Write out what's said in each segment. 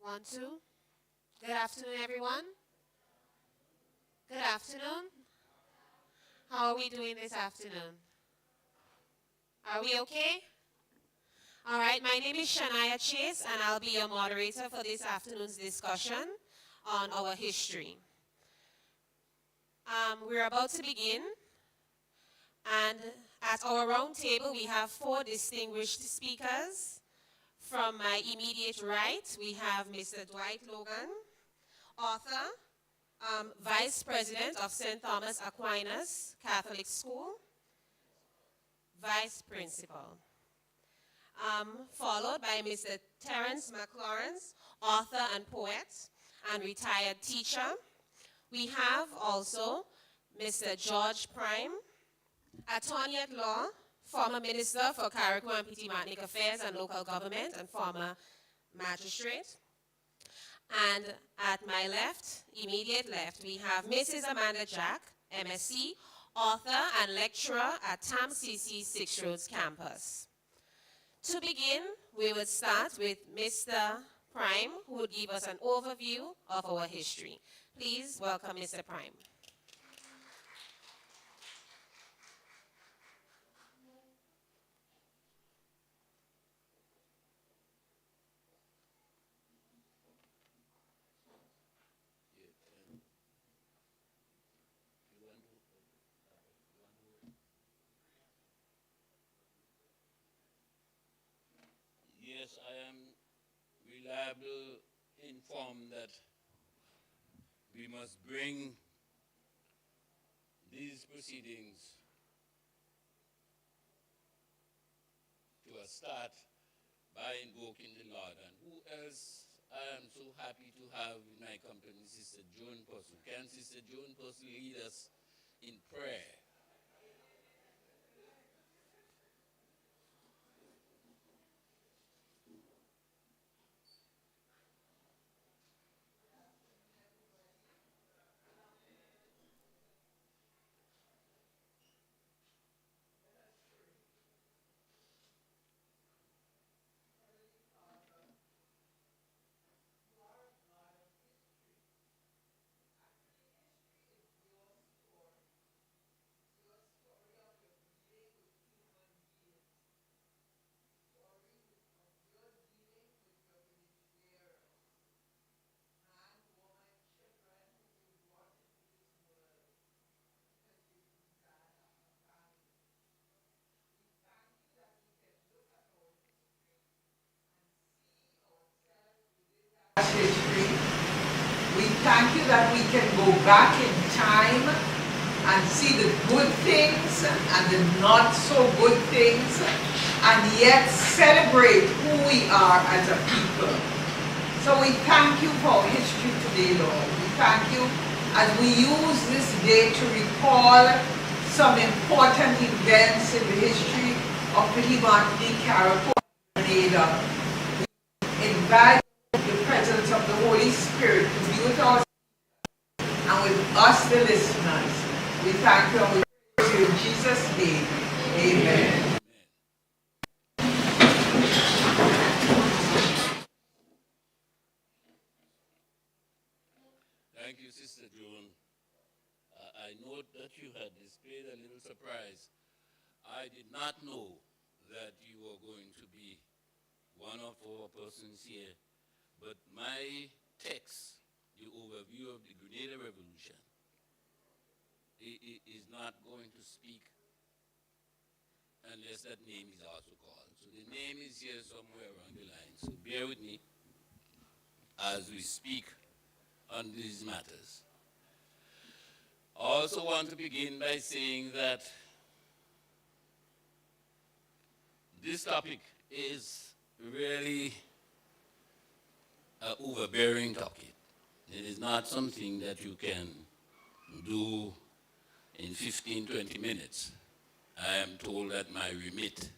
One, two. Good afternoon, everyone. Good afternoon. How are we doing this afternoon? Are we okay? All right, my name is Shania Chase, and I'll be your moderator for this afternoon's discussion on our history. We're about to begin, and at our round table, we have four distinguished speakers. From my immediate right, we have Mr. Dwight Logan, author, Vice President of St. Thomas Aquinas Catholic School, Vice Principal. Followed by Mr. Terence McLawrence, author and poet and retired teacher. We have also Mr. George Prime, attorney at law, former Minister for Carriacou and Petit-Martinique Affairs and Local Government and former magistrate. And at my left, immediate left, we have Mrs. Amanda Jack, MSc, author and lecturer at TAMCC Six Roads campus. To begin, we would start with Mr. Prime, who would give us an overview of our history. Please welcome Mr. Prime. Yes, I am reliably informed that we must bring these proceedings to a start by invoking the Lord. And who else I am so happy to have in my company, Sister Joan Postle. Can Sister Joan Postle lead us in prayer? History. We thank you that we can go back in time and see the good things and the not so good things and yet celebrate who we are as a people. So we thank you for history today, Lord. We thank you as we use this day to recall some important events in the history of Petit-Martinique, Carriacou, and Grenada. We invite the presence of the Holy Spirit to be with us and with us, the listeners. We thank you and we praise you in Jesus' name. Amen. Thank you, Sister Joan. I note that you had displayed a little surprise. I did not know that you were going to be one of our persons here, but my text, the overview of the Grenada Revolution, is not going to speak unless that name is also called. So the name is here somewhere around the line. So bear with me as we speak on these matters. I also want to begin by saying that this topic is really an overbearing topic. It is not something that you can do in 15, 20 minutes. I am told that my remit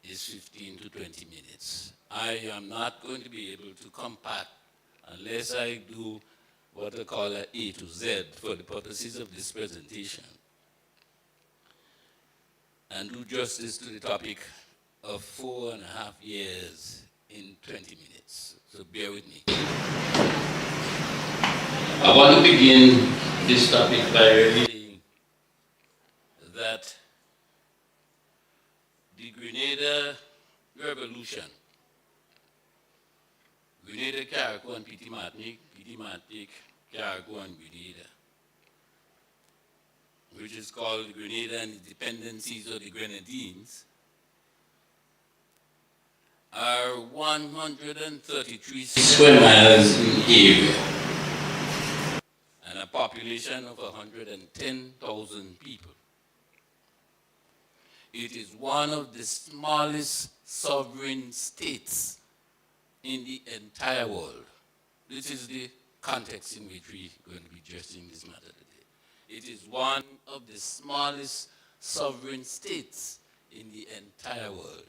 is 15 to 20 minutes. I am not going to be able to compact unless I do what I call an A to Z for the purposes of this presentation and do justice to the topic of 4.5 years in 20 minutes, so bear with me. I want to begin this topic by really saying that the Grenada Revolution, Grenada, Carriacou, and Petit Martinique, Carriacou, and Grenada, which is called Grenada and the Dependencies of the Grenadines, are 133 square miles in area and a population of 110,000 people. It is one of the smallest sovereign states in the entire world. This is the context in which we're going to be addressing this matter today. It is one of the smallest sovereign states in the entire world.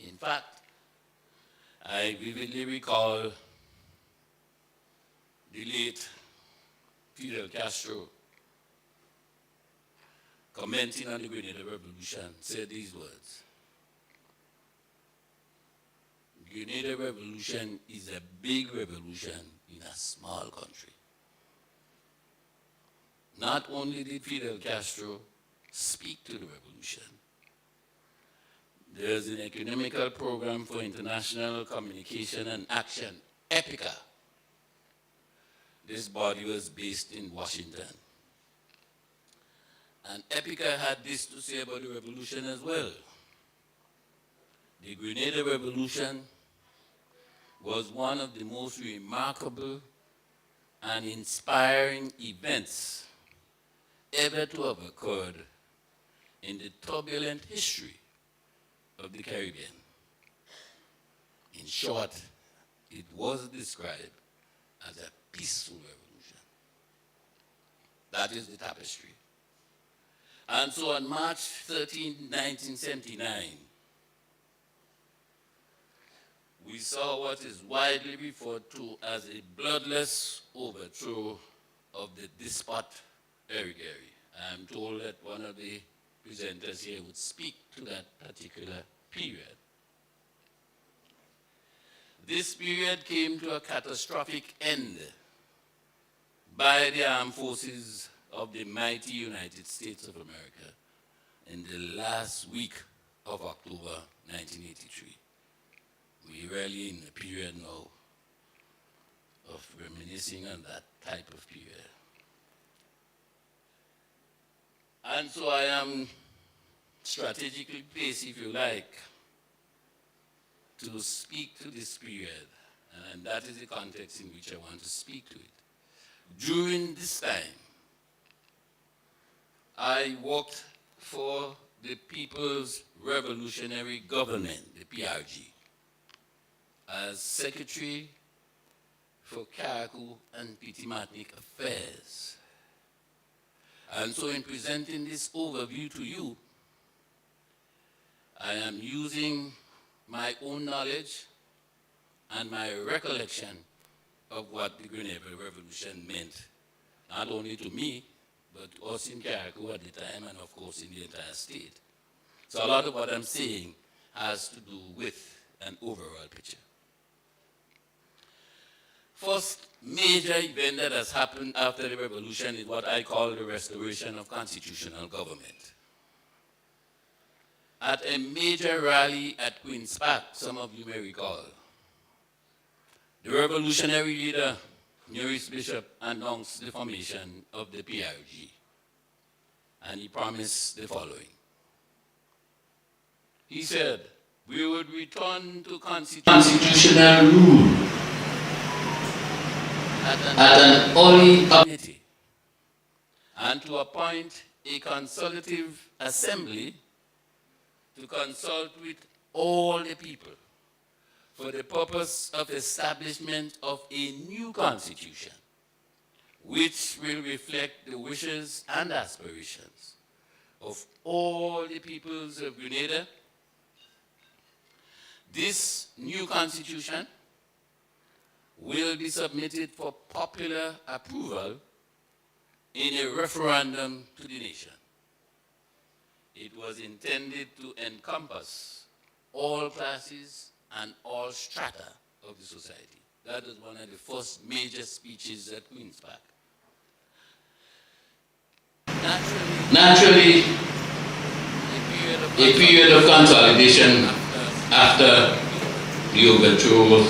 In fact, I vividly recall the late Fidel Castro commenting on the Grenada Revolution said these words: Grenada Revolution is a big revolution in a small country. Not only did Fidel Castro speak to the revolution, there's an economical program for international communication and action, EPICA. This body was based in Washington. And EPICA had this to say about the revolution as well. The Grenada Revolution was one of the most remarkable and inspiring events ever to have occurred in the turbulent history of the Caribbean. In short, it was described as a peaceful revolution. That is the tapestry. And so on March 13, 1979, we saw what is widely referred to as a bloodless overthrow of the despot Gairy. I'm told that one of the presenters here would speak to that particular period. This period came to a catastrophic end by the armed forces of the mighty United States of America in the last week of October 1983. We're really in a period now of reminiscing on that type of period. And so I am strategically placed, if you like, to speak to this period, and that is the context in which I want to speak to it. During this time, I worked for the People's Revolutionary Government, the PRG, as Secretary for Carriacou and Petit Martinique Affairs. And so in presenting this overview to you, I am using my own knowledge and my recollection of what the Grenada Revolution meant, not only to me, but to us in Carriacou at the time, and of course in the entire state. So a lot of what I'm saying has to do with an overall picture. First major event that has happened after the revolution is what I call the restoration of constitutional government. At a major rally at Queen's Park, some of you may recall, the revolutionary leader, Maurice Bishop, announced the formation of the PRG, and he promised the following. He said, we would return to constitutional rule at an early committee, and to appoint a consultative assembly to consult with all the people for the purpose of establishment of a new constitution, which will reflect the wishes and aspirations of all the peoples of Grenada. This new constitution will be submitted for popular approval in a referendum to the nation. It was intended to encompass all classes and all strata of the society. That was one of the first major speeches at Queen's Park. Naturally, a period of consolidation after the overthrow of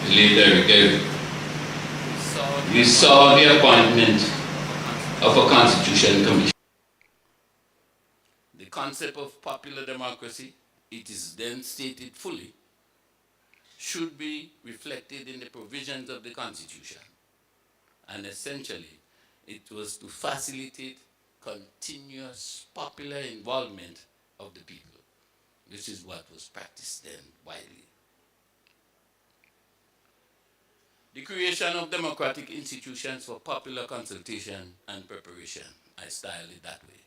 the late Gairy. We saw the appointment of a Constitution Commission. The concept of popular democracy, it is then stated fully, should be reflected in the provisions of the Constitution. And essentially, it was to facilitate continuous popular involvement of the people. This is what was practiced then widely. The creation of democratic institutions for popular consultation and preparation, I style it that way.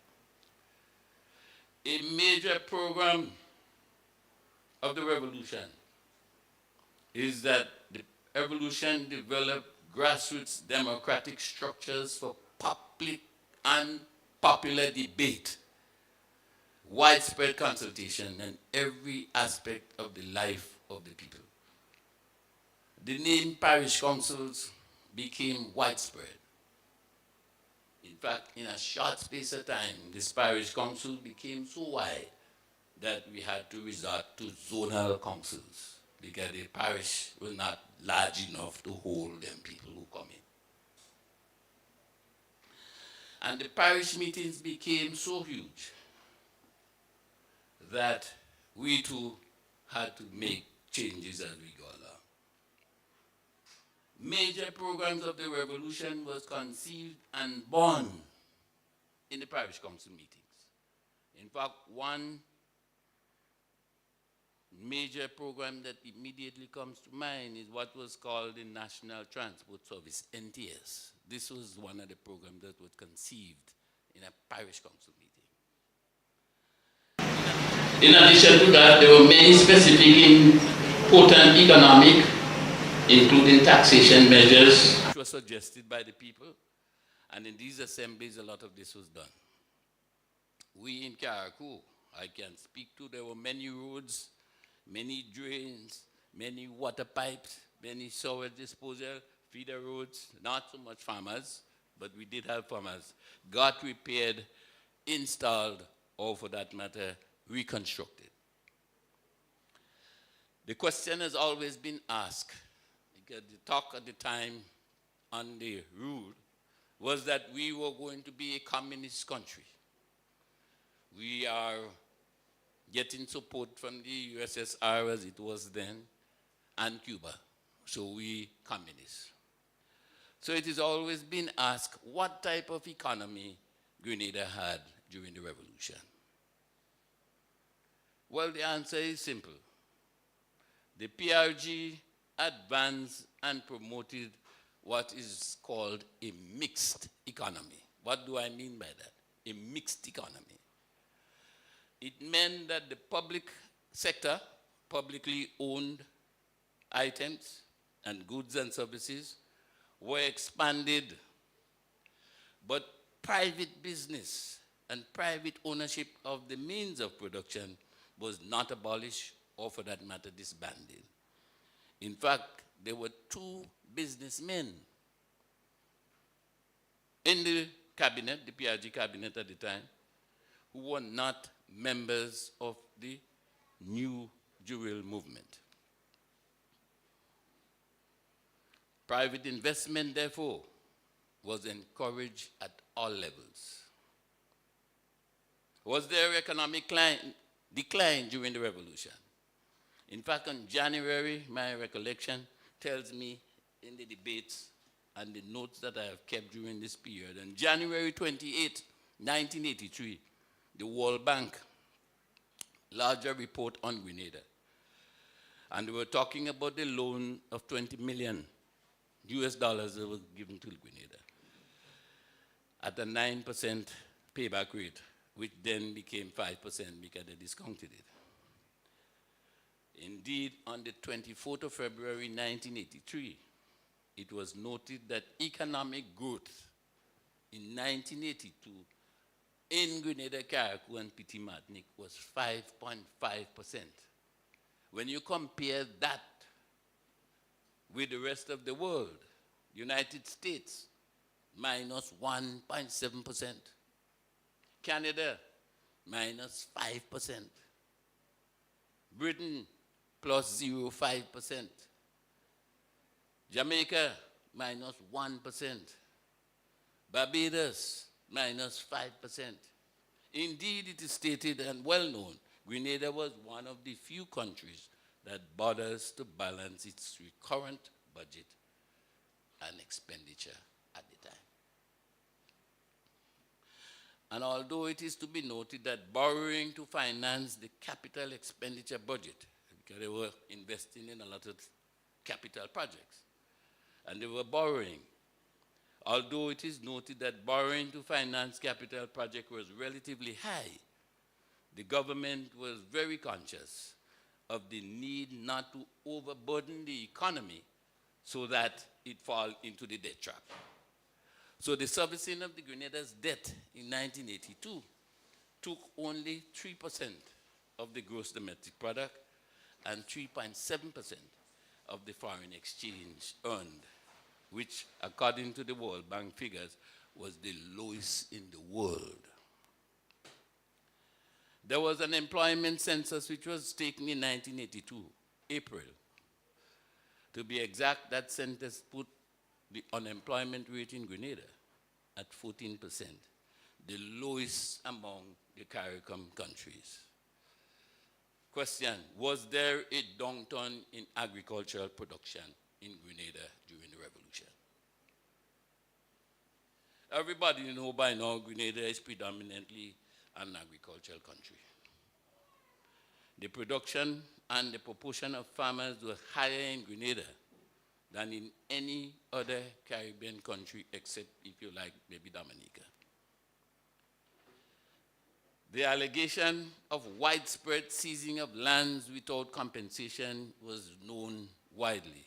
A major program of the revolution is that the revolution developed grassroots democratic structures for public and popular debate, widespread consultation, and every aspect of the life of the people. The name parish councils became widespread. In fact, in a short space of time, this parish council became so wide that we had to resort to zonal councils because the parish was not large enough to hold them people who come in. And the parish meetings became so huge that we too had to make changes as we go along. Major programs of the revolution was conceived and born in the parish council meetings. In fact, one major program that immediately comes to mind is what was called the National Transport Service, NTS. This was one of the programs that was conceived in a parish council meeting. In addition to that, there were many specific important economic, including taxation measures, which were suggested by the people, and in these assemblies a lot of this was done. We in Carriacou, I can speak to, there were many roads, many drains, many water pipes, many sewage disposal, feeder roads, not so much farmers, but we did have farmers, got repaired, installed, or for that matter, reconstructed. The question has always been asked, because the talk at the time on the rule was that we were going to be a communist country. We are getting support from the USSR as it was then, and Cuba. So we communists. So it has always been asked what type of economy Grenada had during the revolution. Well, the answer is simple. The PRG advanced and promoted what is called a mixed economy. What do I mean by that? A mixed economy. It meant that the public sector, publicly owned items and goods and services were expanded, but private business and private ownership of the means of production was not abolished or, for that matter, disbanded. In fact, there were two businessmen in the cabinet, the PRG cabinet at the time, who were not members of the New Jewel movement. Private investment, therefore, was encouraged at all levels. Was there economic decline during the revolution? In fact, in January, my recollection tells me in the debates and the notes that I have kept during this period, on January 28, 1983, the World Bank lodged a report on Grenada. And they were talking about the loan of $20 million US dollars that was given to Grenada at a 9% payback rate, which then became 5% because they discounted it. Indeed, on the 24th of February 1983, it was noted that economic growth in 1982 in Grenada, Carriacou, and Petit Martinique was 5.5%, When you compare that with the rest of the world, United States, minus 1.7%. Canada, minus 5%. Britain, plus 0.5%. Jamaica, minus 1%. Barbados, minus 5%. Indeed, it is stated and well known, Grenada was one of the few countries that bothers to balance its recurrent budget and expenditure at the time. And although it is to be noted that borrowing to finance the capital expenditure budget, because they were investing in a lot of capital projects, and they were borrowing, although it is noted that borrowing to finance capital projects was relatively high, the government was very conscious of the need not to overburden the economy so that it fall into the debt trap. So the servicing of the Grenada's debt in 1982 took only 3% of the gross domestic product and 3.7% of the foreign exchange earned, which, according to the World Bank figures, was the lowest in the world. There was an employment census which was taken in 1982, April. To be exact, that census put the unemployment rate in Grenada at 14%, the lowest among the CARICOM countries. Question, was there a downturn in agricultural production in Grenada during the revolution? Everybody knows by now Grenada is predominantly an agricultural country. The production and the proportion of farmers was higher in Grenada than in any other Caribbean country except, if you like, maybe Dominica. The allegation of widespread seizing of lands without compensation was known widely.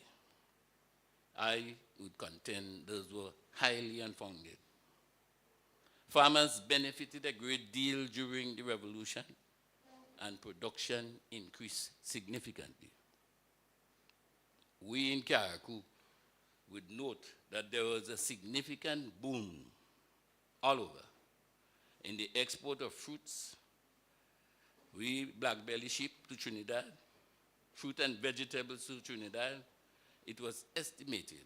I would contend those were highly unfounded. Farmers benefited a great deal during the revolution, and production increased significantly. We in Carriacou would note that there was a significant boom all over in the export of fruits. We black-belly sheep to Trinidad, fruit and vegetables to Trinidad. It was estimated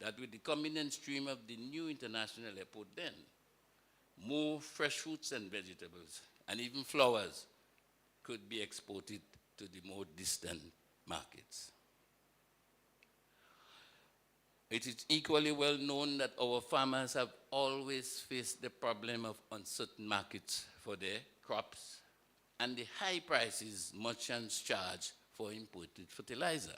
that with the coming in stream of the new international airport then, more fresh fruits and vegetables and even flowers could be exported to the more distant markets. It is equally well known that our farmers have always faced the problem of uncertain markets for their crops and the high prices merchants charge for imported fertilizer.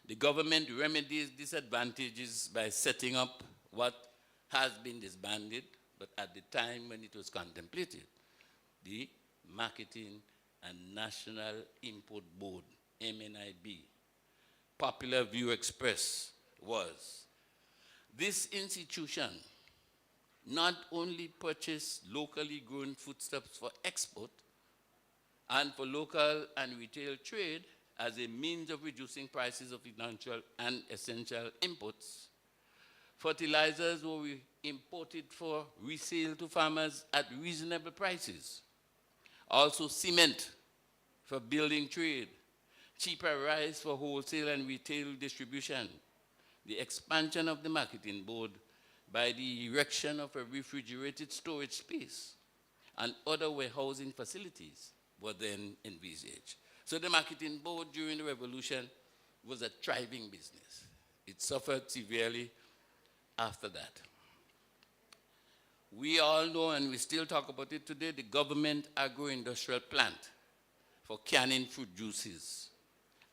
The government remedies disadvantages by setting up what has been disbanded, but at the time when it was contemplated, the Marketing and National Import Board, MNIB. Popular View Express was. This institution not only purchased locally grown foodstuffs for export and for local and retail trade as a means of reducing prices of financial and essential imports, fertilizers were imported for resale to farmers at reasonable prices. Also cement for building trade, cheaper rice for wholesale and retail distribution, the expansion of the marketing board by the erection of a refrigerated storage space and other warehousing facilities were then envisaged. So the marketing board during the revolution was a thriving business. It suffered severely after that. We all know, and we still talk about it today, the government agro-industrial plant for canning fruit juices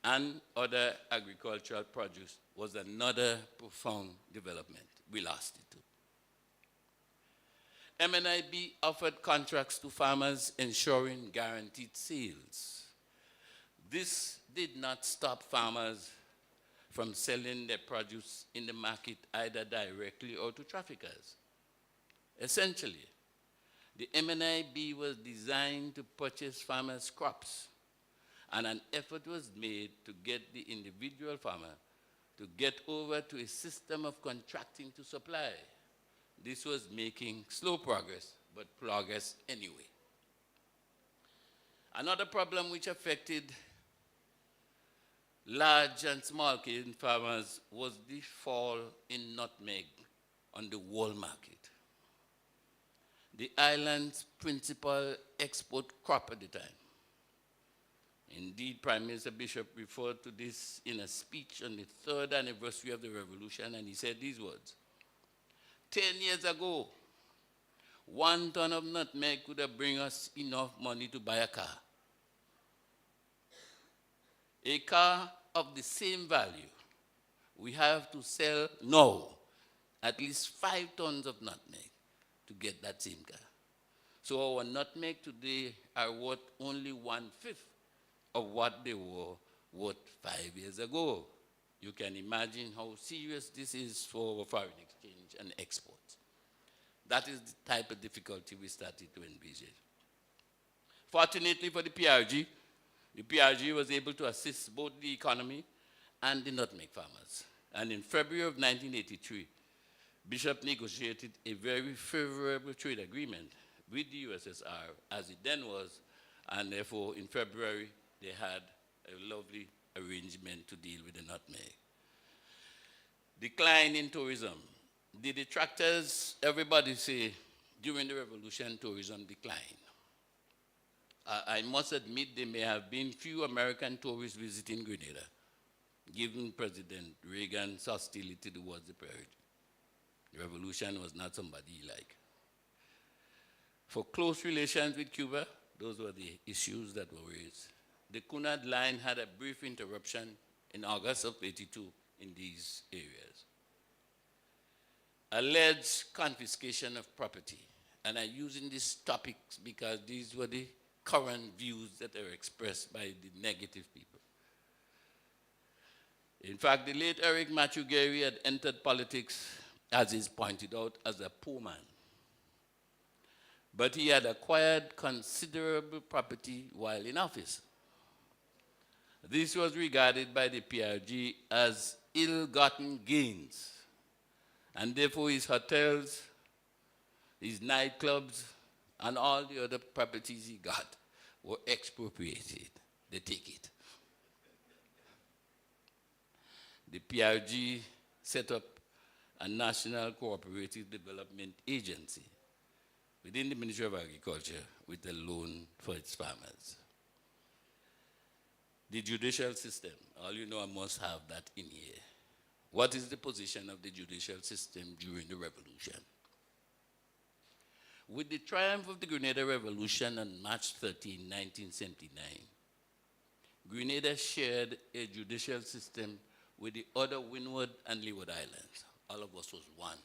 and other agricultural produce was another profound development. We lost it too. MNIB offered contracts to farmers ensuring guaranteed sales. This did not stop farmers from selling their produce in the market either directly or to traffickers. Essentially, the MNIB was designed to purchase farmers' crops And an effort was made to get the individual farmer to get over to a system of contracting to supply. This was making slow progress, but progress anyway. Another problem which affected large and small cane farmers was the fall in nutmeg on the world market. The island's principal export crop at the time. Indeed, Prime Minister Bishop referred to this in a speech on the 3rd anniversary of the revolution, and he said these words: 10 years ago, 1 ton of nutmeg could have bring us enough money to buy a car. A car of the same value, we have to sell now at least 5 tons of nutmeg to get that same car. So our nutmeg today are worth only 1/5 of what they were worth 5 years ago. You can imagine how serious this is for our foreign exchange and exports. That is the type of difficulty we started to envisage. Fortunately for the PRG was able to assist both the economy and the nutmeg farmers. And in February of 1983, Bishop negotiated a very favorable trade agreement with the USSR, as it then was, and therefore in February they had a lovely arrangement to deal with the nutmeg. Decline in tourism. The detractors, everybody say, during the revolution, tourism declined. I must admit there may have been few American tourists visiting Grenada, given President Reagan's hostility towards the period. The revolution was not somebody he liked. For close relations with Cuba, those were the issues that were raised. The Cunard line had a brief interruption in August of '82 in these areas. Alleged confiscation of property. And I'm using these topics because these were the current views that are expressed by the negative people. In fact, the late Eric Matthew Gairy had entered politics, as is pointed out, as a poor man. But he had acquired considerable property while in office. This was regarded by the PRG as ill-gotten gains, and therefore his hotels, his nightclubs, and all the other properties he got were expropriated. They take it. The PRG set up a National Cooperative Development Agency within the Ministry of Agriculture with a loan for its farmers. The judicial system, all you know, I must have that in here. What is the position of the judicial system during the revolution? With the triumph of the Grenada Revolution on March 13, 1979, Grenada shared a judicial system with the other Windward and Leeward Islands. All of us was one.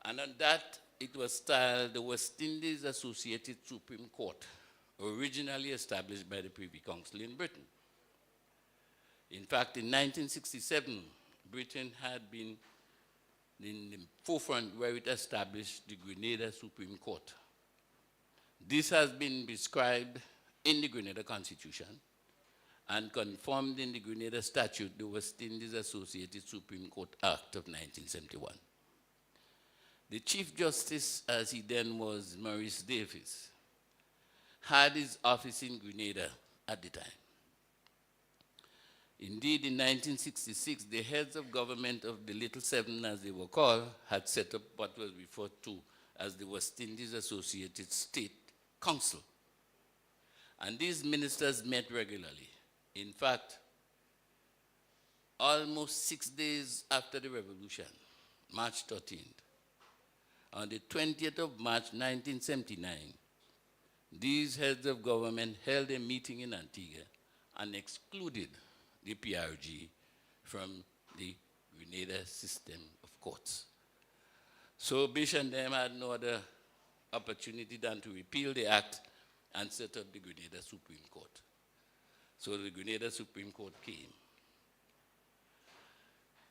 And on that, it was styled the West Indies Associated Supreme Court, originally established by the Privy Council in Britain. In fact, in 1967, Britain had been in the forefront where it established the Grenada Supreme Court. This has been prescribed in the Grenada Constitution and confirmed in the Grenada Statute, the West Indies Associated Supreme Court Act of 1971. The Chief Justice, as he then was, Maurice Bishop, had his office in Grenada at the time. Indeed, in 1966, the heads of government of the Little Seven, as they were called, had set up what was referred to as the West Indies Associated State Council. And these ministers met regularly. In fact, almost 6 days after the revolution, March 13th, on the 20th of March 1979, these heads of government held a meeting in Antigua and excluded the PRG from the Grenada system of courts. So Bishop and them had no other opportunity than to repeal the act and set up the Grenada Supreme Court. So the Grenada Supreme Court came.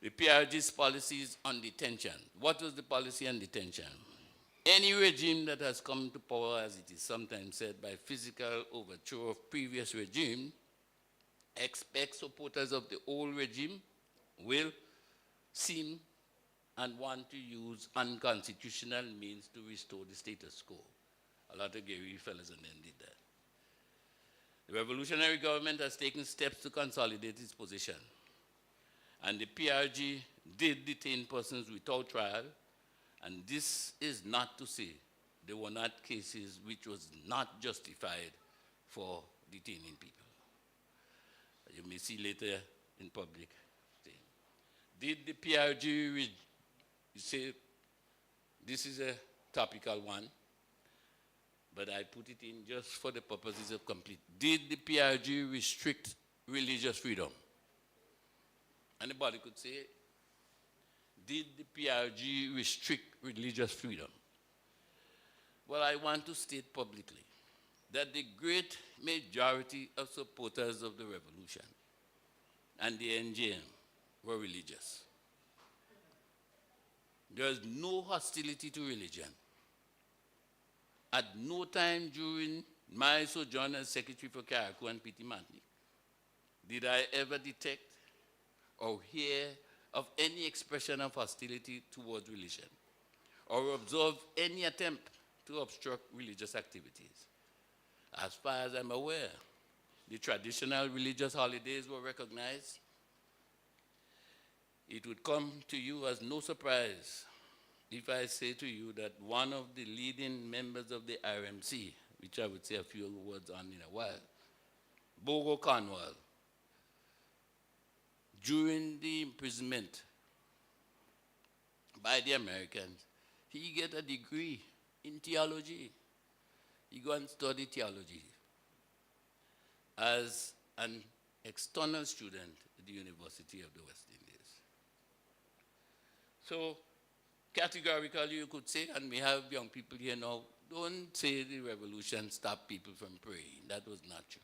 The PRG's policies on detention. What was the policy on detention? Any regime that has come to power, as it is sometimes said, by physical overthrow of previous regime, expects supporters of the old regime will seem and want to use unconstitutional means to restore the status quo. A lot of Gairy fellas and them did that. The revolutionary government has taken steps to consolidate its position, and the PRG did detain persons without trial, and this is not to say there were not cases which was not justified for detaining people. You may see later in public. Did the PRG, you say, this is a topical one, but I put it in just for the purposes of complete. Did the PRG restrict religious freedom? Anybody could say, did the PRG restrict religious freedom? Well, I want to state publicly that the great majority of supporters of the revolution and the NGM were religious. There is no hostility to religion. At no time during my sojourn as Secretary for Carriacou and Petit Martinique did I ever detect or hear of any expression of hostility towards religion or observe any attempt to obstruct religious activities. As far as I'm aware, the traditional religious holidays were recognized. It would come to you as no surprise if I say to you that one of the leading members of the RMC, which I would say a few words on in a while, Bogo Cornwall, during the imprisonment by the Americans, he get a degree in theology. He go and study theology as an external student at the University of the West Indies. So categorically you could say, and we have young people here now, don't say the revolution stopped people from praying. That was not true.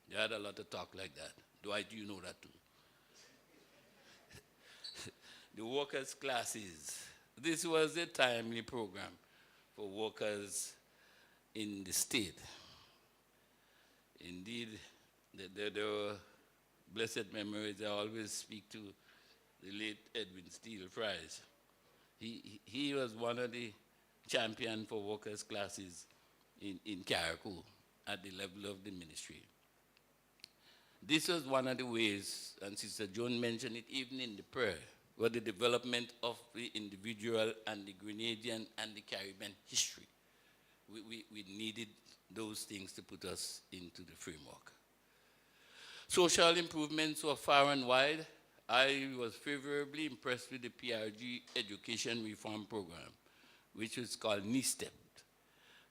They had a lot of talk like that. Dwight, you know that too. The workers' classes. This was a timely program for workers in the state. Indeed, there were blessed memories. I always speak to the late Edwin Steele Fries. He was one of the champions for workers' classes in Carriacou at the level of the ministry. This was one of the ways, and Sister Joan mentioned it even in the prayer, were the development of the individual and the Grenadian and the Caribbean history. We needed those things to put us into the framework. Social improvements were far and wide. I was favorably impressed with the PRG education reform program, which is called NISTEP,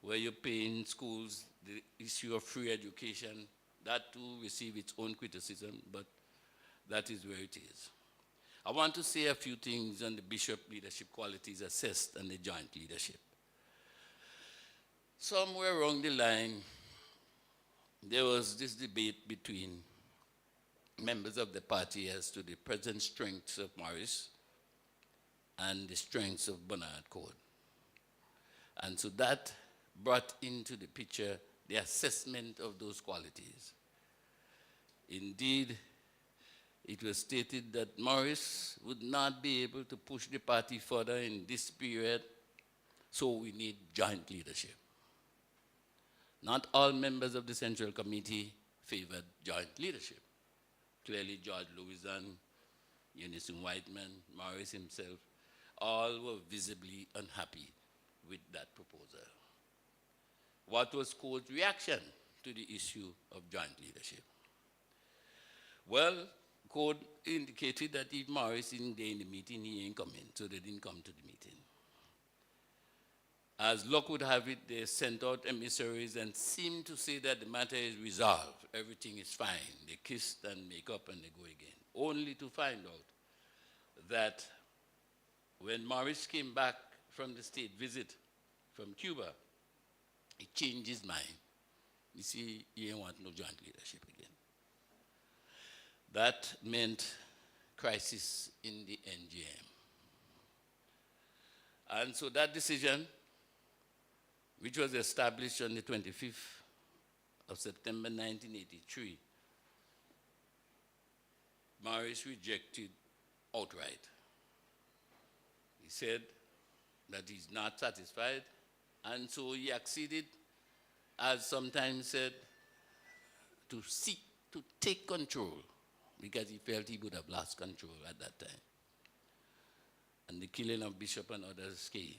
where you pay in schools the issue of free education. That too receive its own criticism, but that is where it is. I want to say a few things on the bishop leadership qualities assessed and the joint leadership. Somewhere along the line, there was this debate between members of the party as to the present strengths of Maurice and the strengths of Bernard Code. And so that brought into the picture the assessment of those qualities. Indeed, it was stated that Maurice would not be able to push the party further in this period, so we need joint leadership. Not all members of the Central Committee favored joint leadership. Clearly, George Louisan, Unison Whiteman, Maurice himself, all were visibly unhappy with that proposal. What was Code's reaction to the issue of joint leadership? Well, Code indicated that if Maurice isn't there in the meeting, he ain't coming, so they didn't come to the meeting. As luck would have it, they sent out emissaries and seemed to say that the matter is resolved. Everything is fine. They kissed and make up and they go again. Only to find out that when Maurice came back from the state visit from Cuba, he changed his mind. You see, he didn't want no joint leadership again. That meant crisis in the NGM. And so that decision which was established on the 25th of September 1983, Maurice rejected outright. He said that he's not satisfied, and so he acceded, as sometimes said, to seek to take control, because he felt he would have lost control at that time. And the killing of Bishop and others came.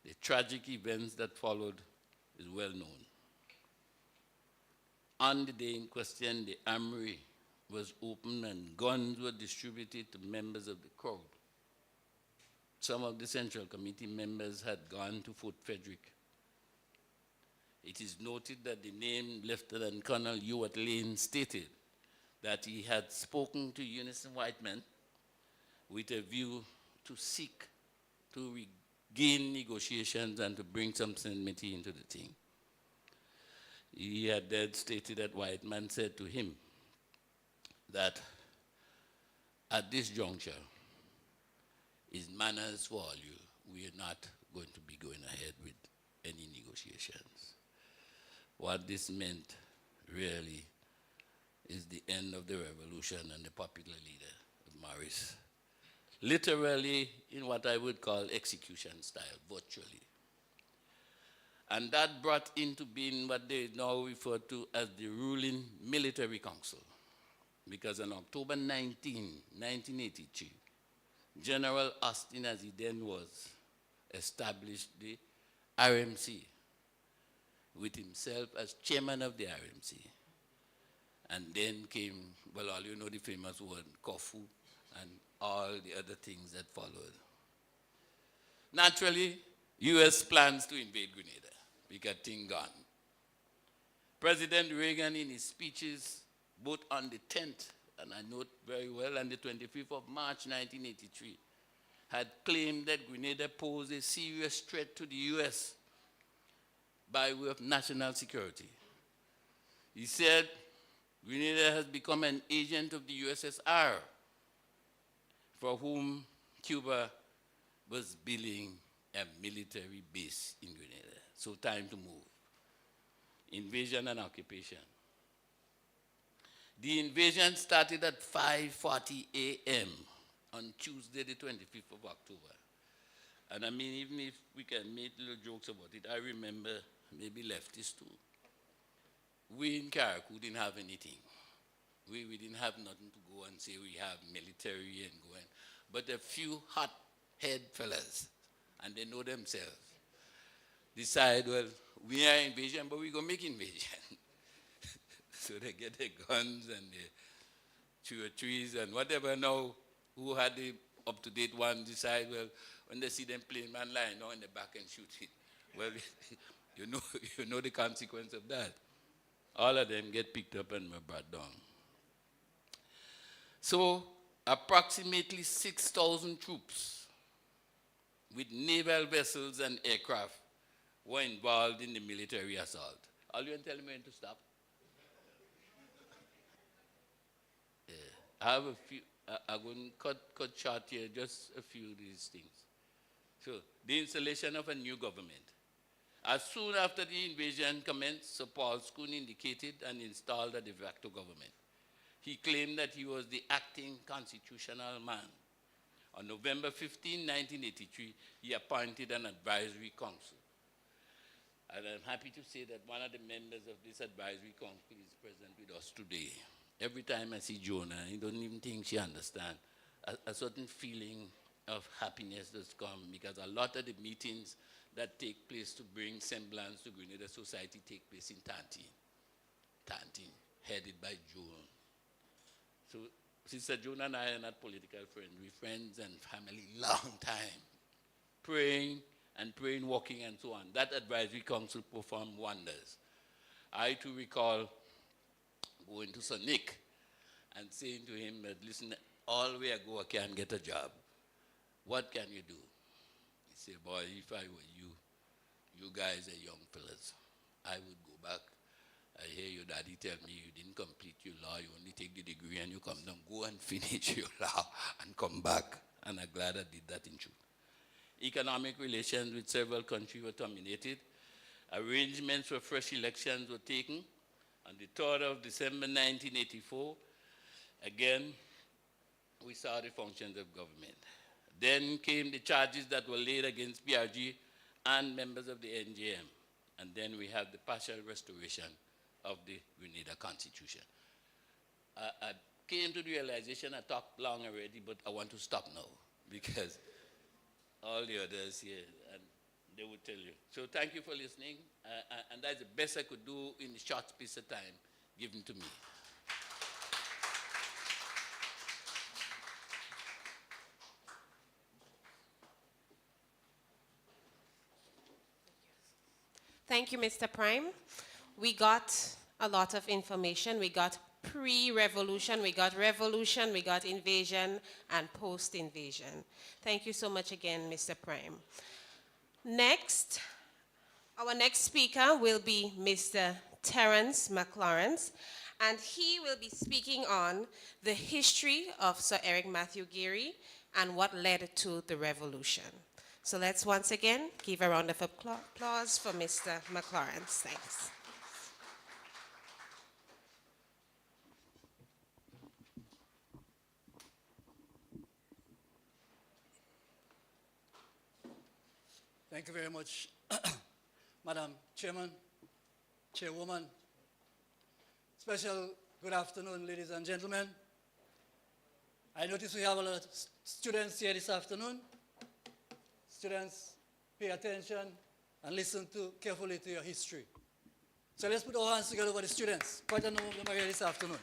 The tragic events that followed is well known. On the day in question, the armory was opened and guns were distributed to members of the crowd. Some of the Central Committee members had gone to Fort Frederick. It is noted that the name Lieutenant Colonel Ewart Lane stated that he had spoken to Unison Whiteman with a view to seek to regain negotiations and to bring some sanity into the thing. He had then stated that Whiteman said to him that at this juncture, his manners for all you, we are not going to be going ahead with any negotiations. What this meant really is the end of the revolution and the popular leader of Maurice. Literally in what I would call execution style, virtually. And that brought into being what they now refer to as the ruling military council. Because on October 19, 1983, General Austin, as he then was, established the RMC, with himself as chairman of the RMC. And then came, well, all you know the famous word, Corfu, and all the other things that followed. Naturally, U.S. plans to invade Grenada, because thing gone. President Reagan, in his speeches, both on the 10th, and I note very well, and the 25th of March 1983, had claimed that Grenada posed a serious threat to the U.S. by way of national security. He said, Grenada has become an agent of the USSR, for whom Cuba was building a military base in Grenada. So time to move. Invasion and occupation. The invasion started at 5:40 a.m. on Tuesday, the 25th of October. And I mean, even if we can make little jokes about it, I remember maybe leftists too. We in Carriacou didn't have anything. We didn't have nothing to go and say we have military and go in. But a few hot-head fellas, and they know themselves, decide, well, we are invasion, but we're going to make invasion. So they get their guns and their trees and whatever now, who had the up-to-date one decide, well, when they see them plain man lying down in the back and shoot it, well, you know the consequence of that. All of them get picked up and were brought down. So approximately 6,000 troops with naval vessels and aircraft were involved in the military assault. All you tell me when to stop? Yeah. I have a few, I'm going to cut short here, just a few of these things. So, the installation of a new government. As soon after the invasion commenced, Sir Paul Schoon indicated and installed a de facto government. He claimed that he was the acting constitutional man. On November 15, 1983, he appointed an advisory council. And I'm happy to say that one of the members of this advisory council is present with us today. Every time I see Jonah, I don't even think she understands. A certain feeling of happiness does come, because a lot of the meetings that take place to bring semblance to Grenada society take place in Tantin, headed by Joan. So Sister Joan and I are not political friends. We're friends and family long time. Praying, walking, and so on. That advisory council performed wonders. I too recall going to Sir Nick and saying to him that, listen, all way I go, I can't get a job. What can you do? He said, boy, if I were you, you guys are young fellas, I would go back. I hear your daddy tell me you didn't complete your law, you only take the degree and you come down, go and finish your law and come back. And I'm glad I did that in truth. Economic relations with several countries were terminated. Arrangements for fresh elections were taken. On the 3rd of December 1984, again, we saw the functions of government. Then came the charges that were laid against PRG and members of the NJM. And then we have the partial restoration of the Grenada Constitution. I came to the realization I talked long already, but I want to stop now because all the others here, and they will tell you. So thank you for listening, and that's the best I could do in the short space of time given to me. Thank you, Mr. Prime. We got a lot of information. We got pre-revolution, we got revolution, we got invasion, and post-invasion. Thank you so much again, Mr. Prime. Next, our next speaker will be Mr. Terence McLawrence, and he will be speaking on the history of Sir Eric Matthew Gairy and what led to the revolution. So let's once again give a round of applause for Mr. McLawrence. Thanks. Thank you very much, Madam Chairman, Chairwoman. Special good afternoon, ladies and gentlemen. I notice we have a lot of students here this afternoon. Students, pay attention and listen carefully to your history. So let's put our hands together for the students. Quite a number of them are here this afternoon.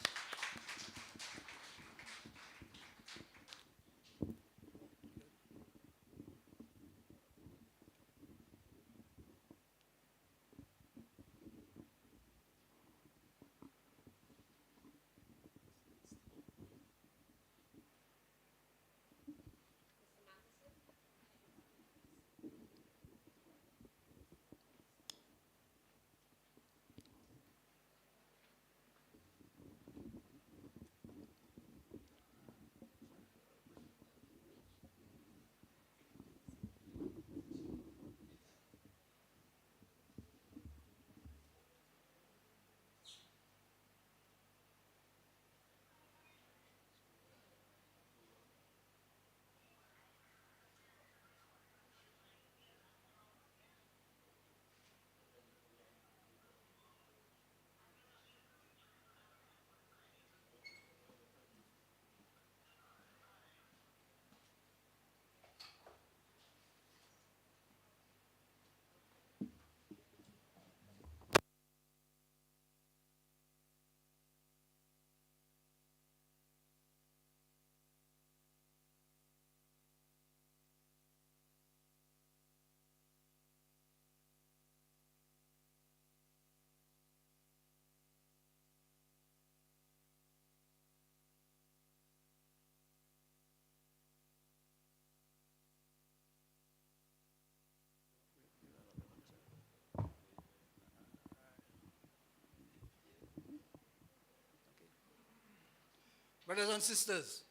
Brothers and sisters,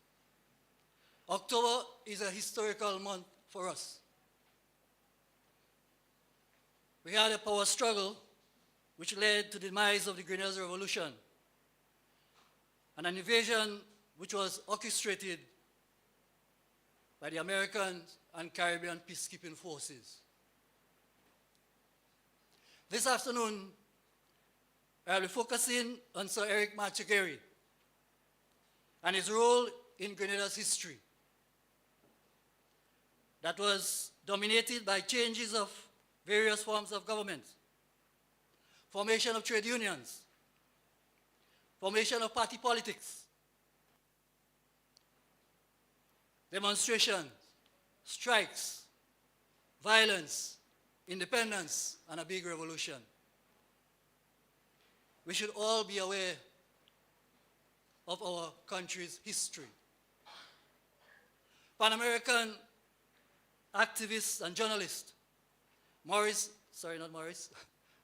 October is a historical month for us. We had a power struggle which led to the demise of the Grenada Revolution, and an invasion which was orchestrated by the American and Caribbean peacekeeping forces. This afternoon, I'll be focusing on Sir Eric Matthew Gairy and his role in Grenada's history that was dominated by changes of various forms of government, formation of trade unions, formation of party politics, demonstrations, strikes, violence, independence, and a big revolution. We should all be aware of our country's history. Pan-American activist and journalist Maurice,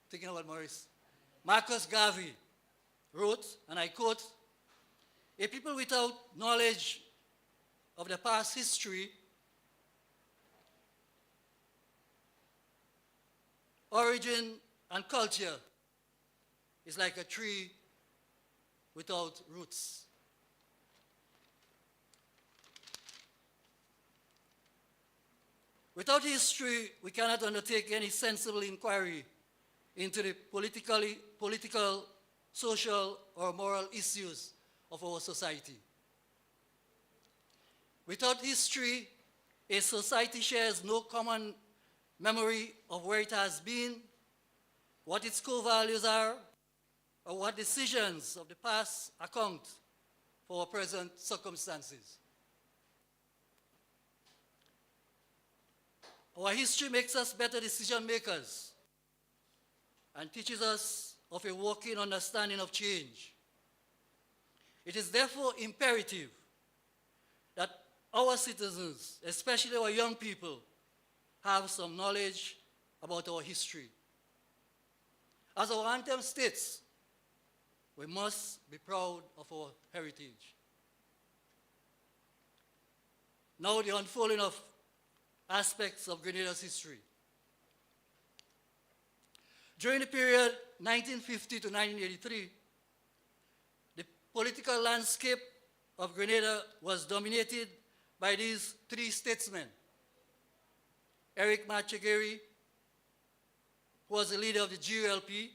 thinking about Maurice, Marcus Garvey wrote, and I quote, "A people without knowledge of the past history origin and culture is like a tree without roots. Without history, we cannot undertake any sensible inquiry into the political, social, or moral issues of our society. Without history, a society shares no common memory of where it has been, what its core values are, or what decisions of the past account for our present circumstances. Our history makes us better decision makers and teaches us of a working understanding of change. It is therefore imperative that our citizens, especially our young people, have some knowledge about our history. As our anthem states, we must be proud of our heritage. Now the unfolding of aspects of Grenada's history. During the period 1950 to 1983, the political landscape of Grenada was dominated by these three statesmen. Eric Gairy, who was the leader of the GULP,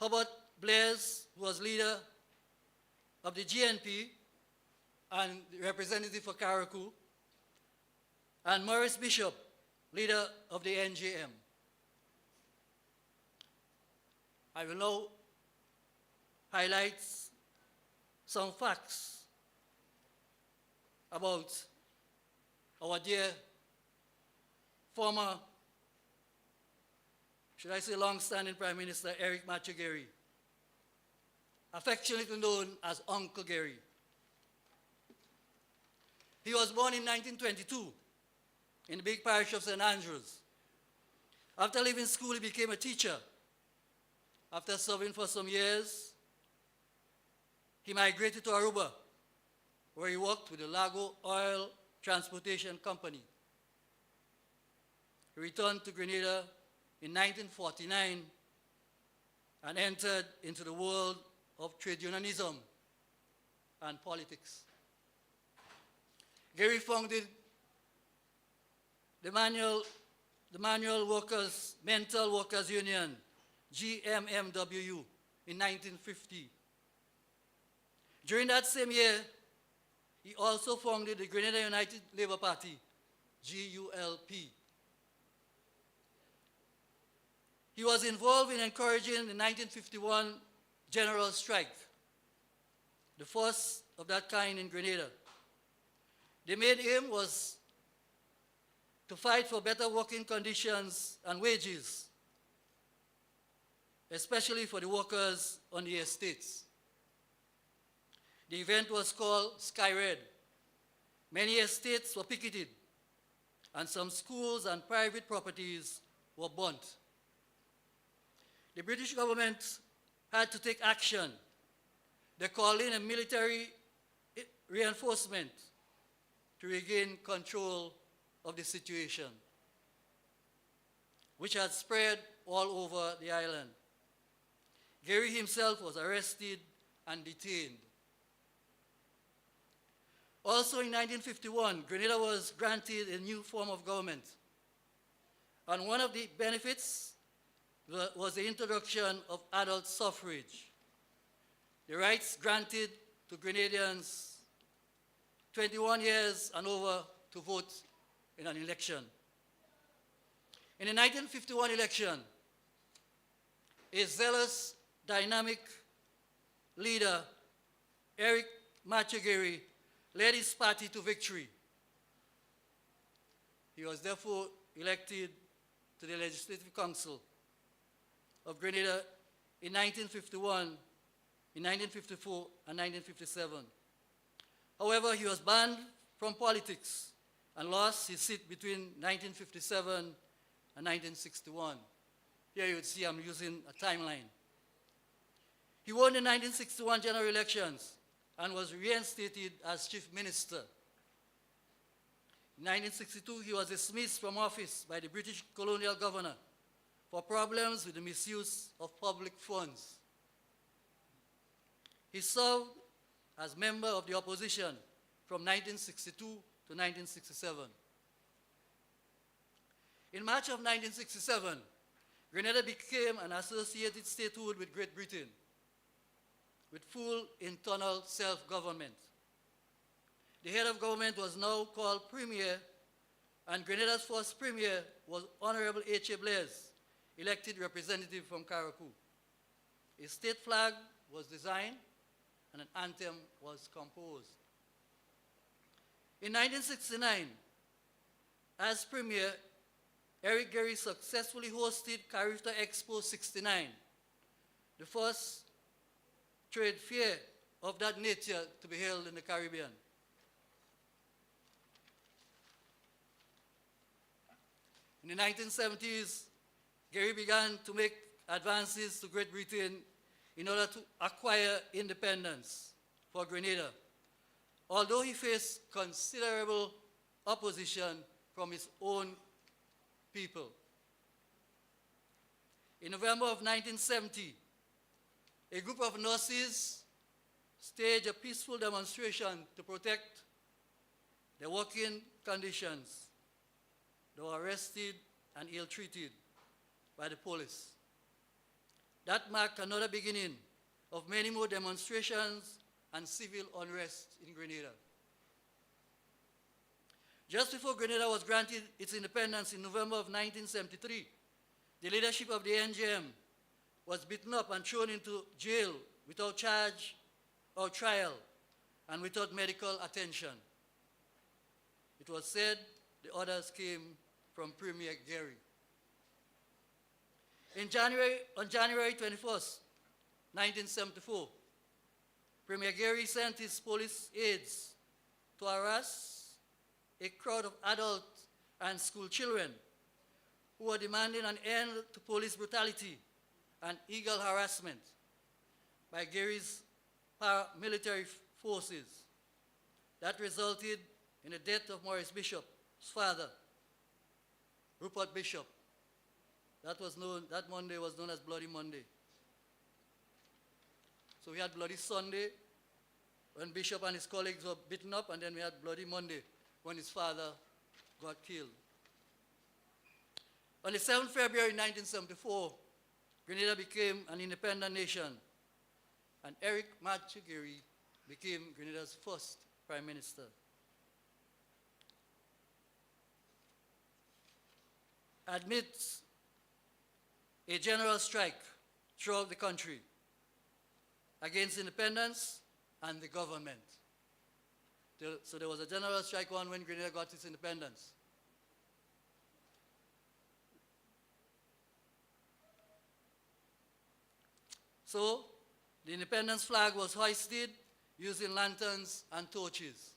Herbert Blaise, who was leader of the GNP and the representative for Carriacou, and Maurice Bishop, leader of the NJM. I will now highlight some facts about our dear former, should I say long-standing Prime Minister Eric Gairy, affectionately known as Uncle Gairy. He was born in 1922 in the big parish of St. Andrews. After leaving school, he became a teacher. After serving for some years, he migrated to Aruba, where he worked with the Lago Oil Transportation Company. He returned to Grenada in 1949 and entered into the world of trade unionism and politics. Gairy founded the Manual Workers, Mental Workers Union, GMMWU, in 1950. During that same year, he also founded the Grenada United Labour Party, GULP. He was involved in encouraging the 1951 general strike, the first of that kind in Grenada. The main aim was to fight for better working conditions and wages, especially for the workers on the estates. The event was called Sky Red. Many estates were picketed, and some schools and private properties were burnt. The British government had to take action. They called in a military reinforcement to regain control of the situation, which had spread all over the island. Gairy himself was arrested and detained. Also in 1951, Grenada was granted a new form of government. And one of the benefits was the introduction of adult suffrage, the rights granted to Grenadians 21 years and over to vote in an election. In the 1951 election, a zealous, dynamic leader, Eric Gairy, led his party to victory. He was therefore elected to the Legislative Council of Grenada in 1951, in 1954, and 1957. However, he was banned from politics and lost his seat between 1957 and 1961. Here you would see I'm using a timeline. He won the 1961 general elections and was reinstated as chief minister. In 1962, he was dismissed from office by the British colonial governor for problems with the misuse of public funds. He served as member of the opposition from 1962 to 1967. In March of 1967, Grenada became an associated statehood with Great Britain, with full internal self-government. The head of government was now called Premier, and Grenada's first Premier was Honorable H.A. Blaise, elected representative from Carriacou. A state flag was designed and an anthem was composed. In 1969, as Premier, Eric Gairy successfully hosted Carifta Expo 69, the first trade fair of that nature to be held in the Caribbean. In the 1970s, Gairy began to make advances to Great Britain in order to acquire independence for Grenada, although he faced considerable opposition from his own people. In November of 1970, a group of nurses staged a peaceful demonstration to protect their working conditions. They were arrested and ill-treated by the police. That marked another beginning of many more demonstrations and civil unrest in Grenada. Just before Grenada was granted its independence in November of 1973, the leadership of the NGM was beaten up and thrown into jail without charge or trial and without medical attention. It was said the orders came from Premier Gairy. On January 21st, 1974, Premier Gairy sent his police aides to harass a crowd of adult and school children who were demanding an end to police brutality and illegal harassment by Gairy's paramilitary forces. That resulted in the death of Maurice Bishop's father, Rupert Bishop. That Monday was known as Bloody Monday. So we had Bloody Sunday when Bishop and his colleagues were beaten up, and then we had Bloody Monday when his father got killed. On the 7th February 1974, Grenada became an independent nation, and Eric Matthew Gairy became Grenada's first Prime Minister. Amidst a general strike throughout the country against independence and the government. So there was a general strike on when Grenada got its independence. So the independence flag was hoisted using lanterns and torches.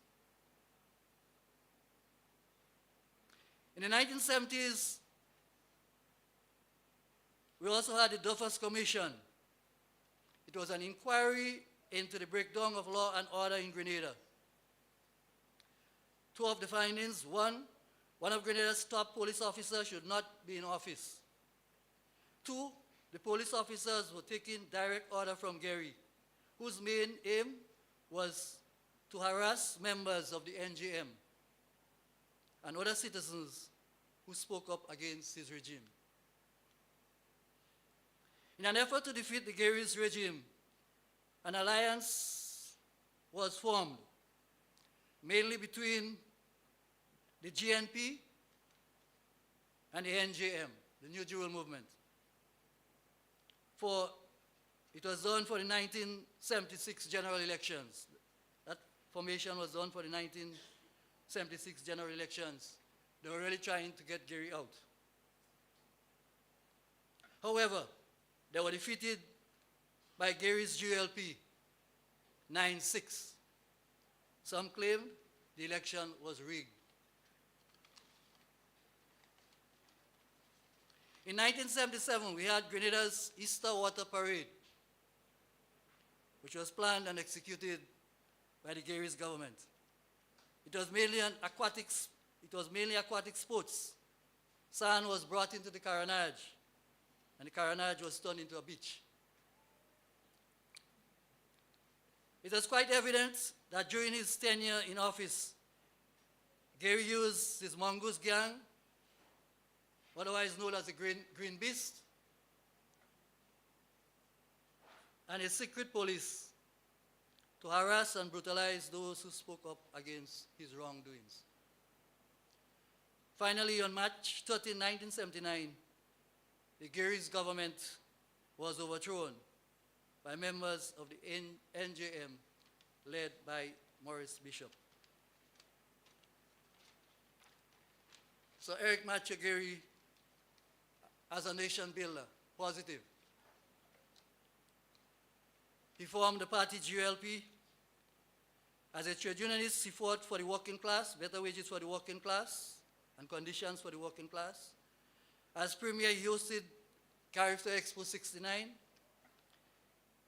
In the 1970s, we also had the Duffus Commission. It was an inquiry into the breakdown of law and order in Grenada. Two of the findings: one of Grenada's top police officers should not be in office. Two, the police officers were taking direct order from Gairy, whose main aim was to harass members of the NGM and other citizens who spoke up against his regime. In an effort to defeat the Gairy's regime, an alliance was formed, mainly between the GNP and the NJM, the New Jewel Movement. It was done for the 1976 general elections. That formation was done for the 1976 general elections. They were really trying to get Gairy out. However, they were defeated by Gairy's GLP, 9-6. Some claimed the election was rigged. In 1977, we had Grenada's Easter Water Parade, which was planned and executed by the Gairy's government. It was mainly aquatic sports. Sand was brought into the carronage, and the carnage was turned into a beach. It was quite evident that during his tenure in office, Gairy used his mongoose gang, otherwise known as the Green Beast, and his secret police to harass and brutalize those who spoke up against his wrongdoings. Finally, on March 13, 1979, the Gairy's government was overthrown by members of the NJM led by Maurice Bishop. So Eric Matthew Gairy, as a nation builder, positive. He formed the party GLP. As a trade unionist, he fought for the working class, better wages for the working class, and conditions for the working class. As premier, he hosted Character Expo 69.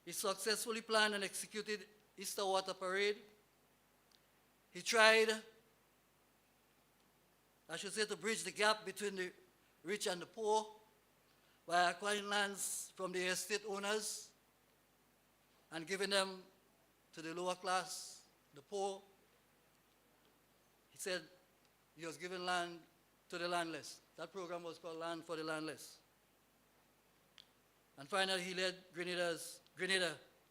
He successfully planned and executed Easter Water Parade. He tried, I should say, to bridge the gap between the rich and the poor by acquiring lands from the estate owners and giving them to the lower class, the poor. He said he was giving land to the landless. That program was called Land for the Landless. And finally, he led Grenada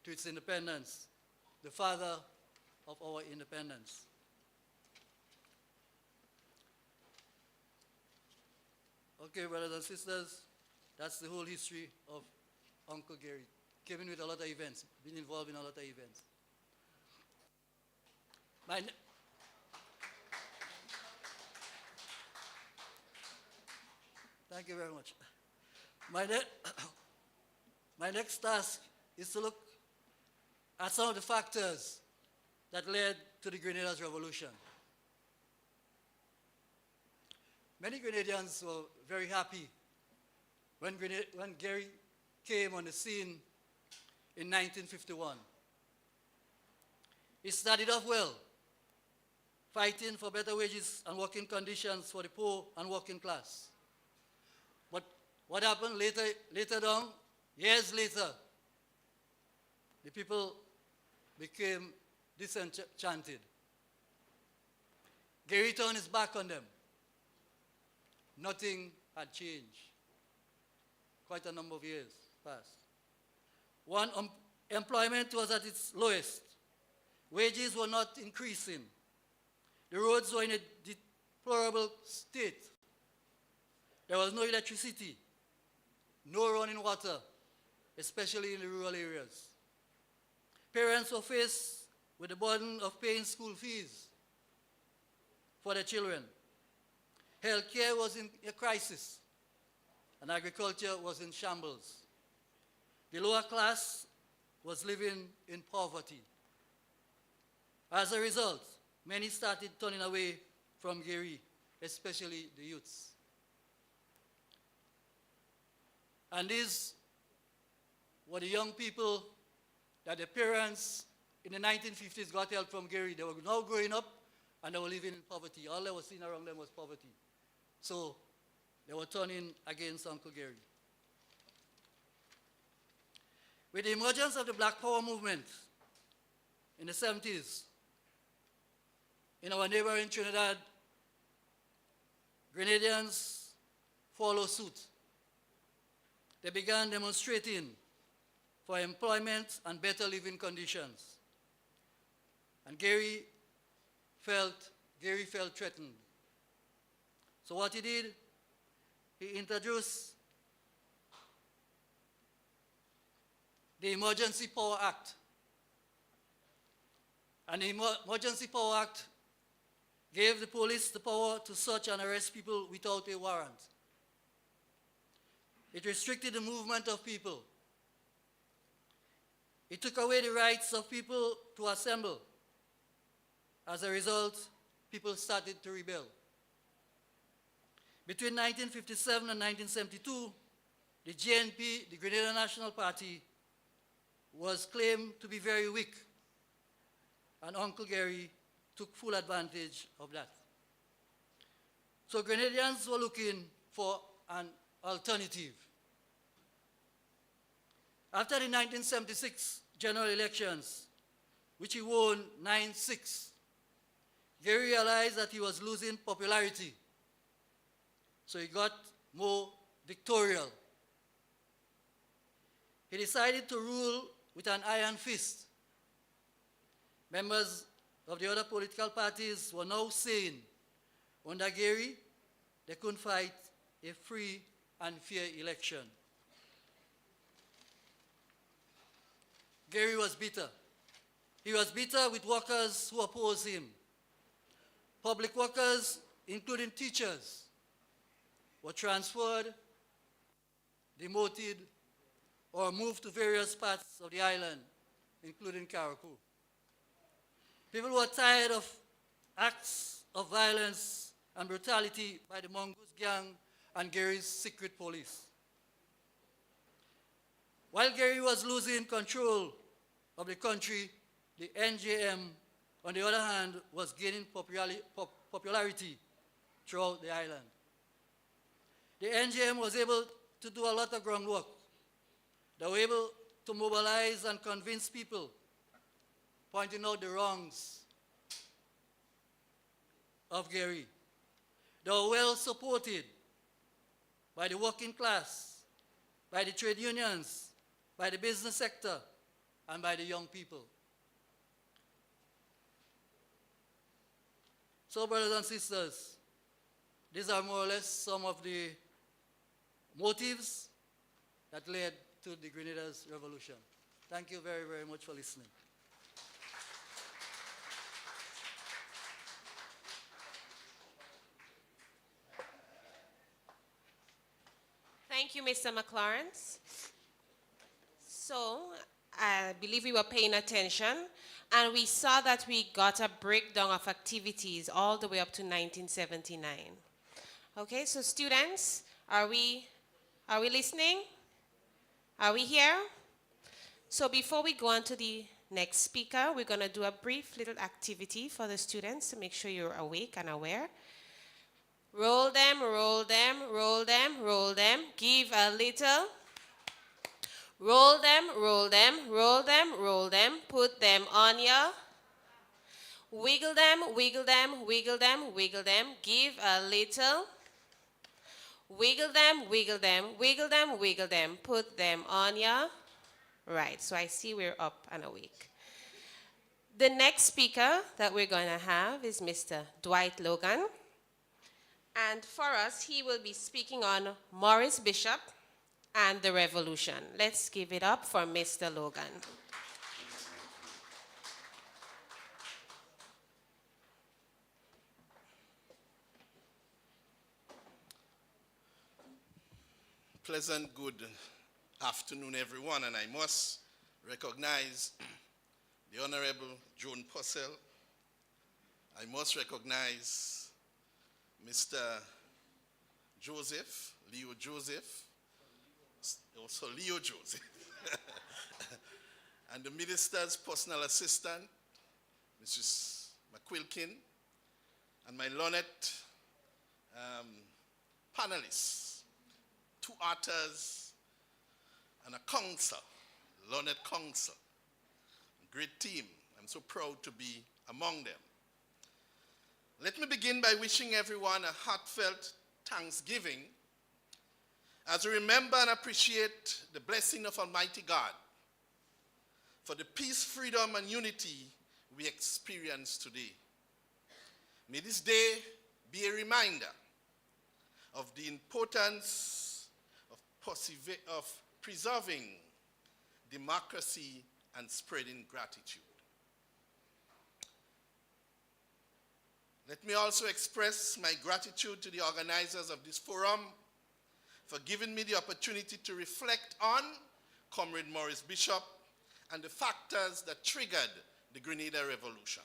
to its independence, the father of our independence. Okay, brothers and sisters, that's the whole history of Uncle Gairy. Came in with a lot of events, been involved in a lot of events. Thank you very much. My next task is to look at some of the factors that led to the Grenada's revolution. Many Grenadians were very happy when Gairy came on the scene in 1951. He started off well, fighting for better wages and working conditions for the poor and working class. But what happened later on, years later, the people became disenchanted. Gairy turned his back on them. Nothing had changed. Quite a number of years passed. One, employment was at its lowest. Wages were not increasing. The roads were in a deplorable state. There was no electricity, no running water, especially in the rural areas. Parents were faced with the burden of paying school fees for their children. Healthcare was in a crisis, and agriculture was in shambles. The lower class was living in poverty. As a result, many started turning away from Gairy, especially the youths. And these were the young people that their parents in the 1950s got help from Gairy. They were now growing up and they were living in poverty. All they were seeing around them was poverty. So they were turning against Uncle Gairy. With the emergence of the Black Power movement in the 70s, in our neighboring Trinidad, Grenadians followed suit. They began demonstrating for employment and better living conditions. And Gairy felt threatened. So what he did, he introduced the Emergency Power Act. And the Emergency Power Act gave the police the power to search and arrest people without a warrant. It restricted the movement of people. It took away the rights of people to assemble. As a result, people started to rebel. Between 1957 and 1972, the GNP, the Grenada National Party, was claimed to be very weak, and Uncle Gairy took full advantage of that. So Grenadians were looking for an alternative. After the 1976 general elections, which he won 9-6, Gairy realized that he was losing popularity. So he got more dictatorial. He decided to rule with an iron fist. Members of the other political parties were now saying, under Gairy, they couldn't fight a free and fair election. Gairy was bitter. He was bitter with workers who opposed him. Public workers, including teachers, were transferred, demoted, or moved to various parts of the island, including Carriacou. People were tired of acts of violence and brutality by the Mongoose gang and Gairy's secret police. While Gairy was losing control of the country, the NJM, on the other hand, was gaining popularity throughout the island. The NJM was able to do a lot of groundwork. They were able to mobilize and convince people, pointing out the wrongs of Gairy. They were well supported by the working class, by the trade unions, by the business sector, and by the young people. So, brothers and sisters, these are more or less some of the motives that led to the Grenada's revolution. Thank you very, very much for listening. Thank you, Mr. McLawrence. So, I believe we were paying attention, and we saw that we got a breakdown of activities all the way up to 1979. Okay, so students, are we listening? Are we here? So before we go on to the next speaker, we're going to do a brief little activity for the students to make sure you're awake and aware. Roll them, roll them, roll them, roll them. Give a little. Roll them, roll them, roll them, roll them. Put them on your. Wiggle them, wiggle them, wiggle them, wiggle them. Give a little. Wiggle them, wiggle them, wiggle them, wiggle them. Put them on your. Right, so I see we're up and awake. The next speaker that we're going to have is Mr. Dwight Logan. And for us, he will be speaking on Maurice Bishop and the Revolution. Let's give it up for Mr. Logan. Pleasant good afternoon, everyone, and I must recognize the Honorable Joan Purcell. I must recognize Mr. Joseph, Leo Joseph, also Leo Joseph, and the Minister's personal assistant, Mrs. McQuilkin, and my learned panelists, 2 authors and a counsel, learned counsel, great team. I'm so proud to be among them. Let me begin by wishing everyone a heartfelt thanksgiving as we remember and appreciate the blessing of Almighty God for the peace, freedom, and unity we experience today. May this day be a reminder of the importance of preserving democracy and spreading gratitude. Let me also express my gratitude to the organizers of this forum for giving me the opportunity to reflect on Comrade Maurice Bishop and the factors that triggered the Grenada Revolution.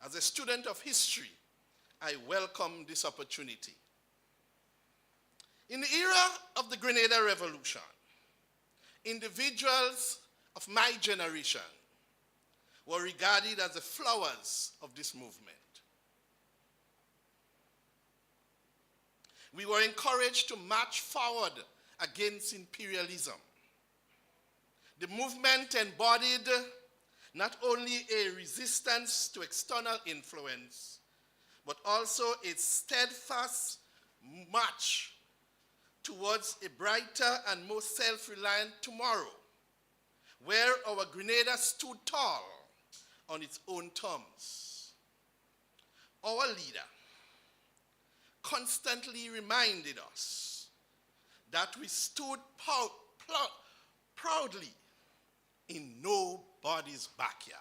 As a student of history, I welcome this opportunity. In the era of the Grenada Revolution, individuals of my generation were regarded as the flowers of this movement. We were encouraged to march forward against imperialism. The movement embodied not only a resistance to external influence, but also a steadfast march towards a brighter and more self-reliant tomorrow, where our Grenada stood tall on its own terms. Our leader constantly reminded us that we stood proudly in nobody's backyard.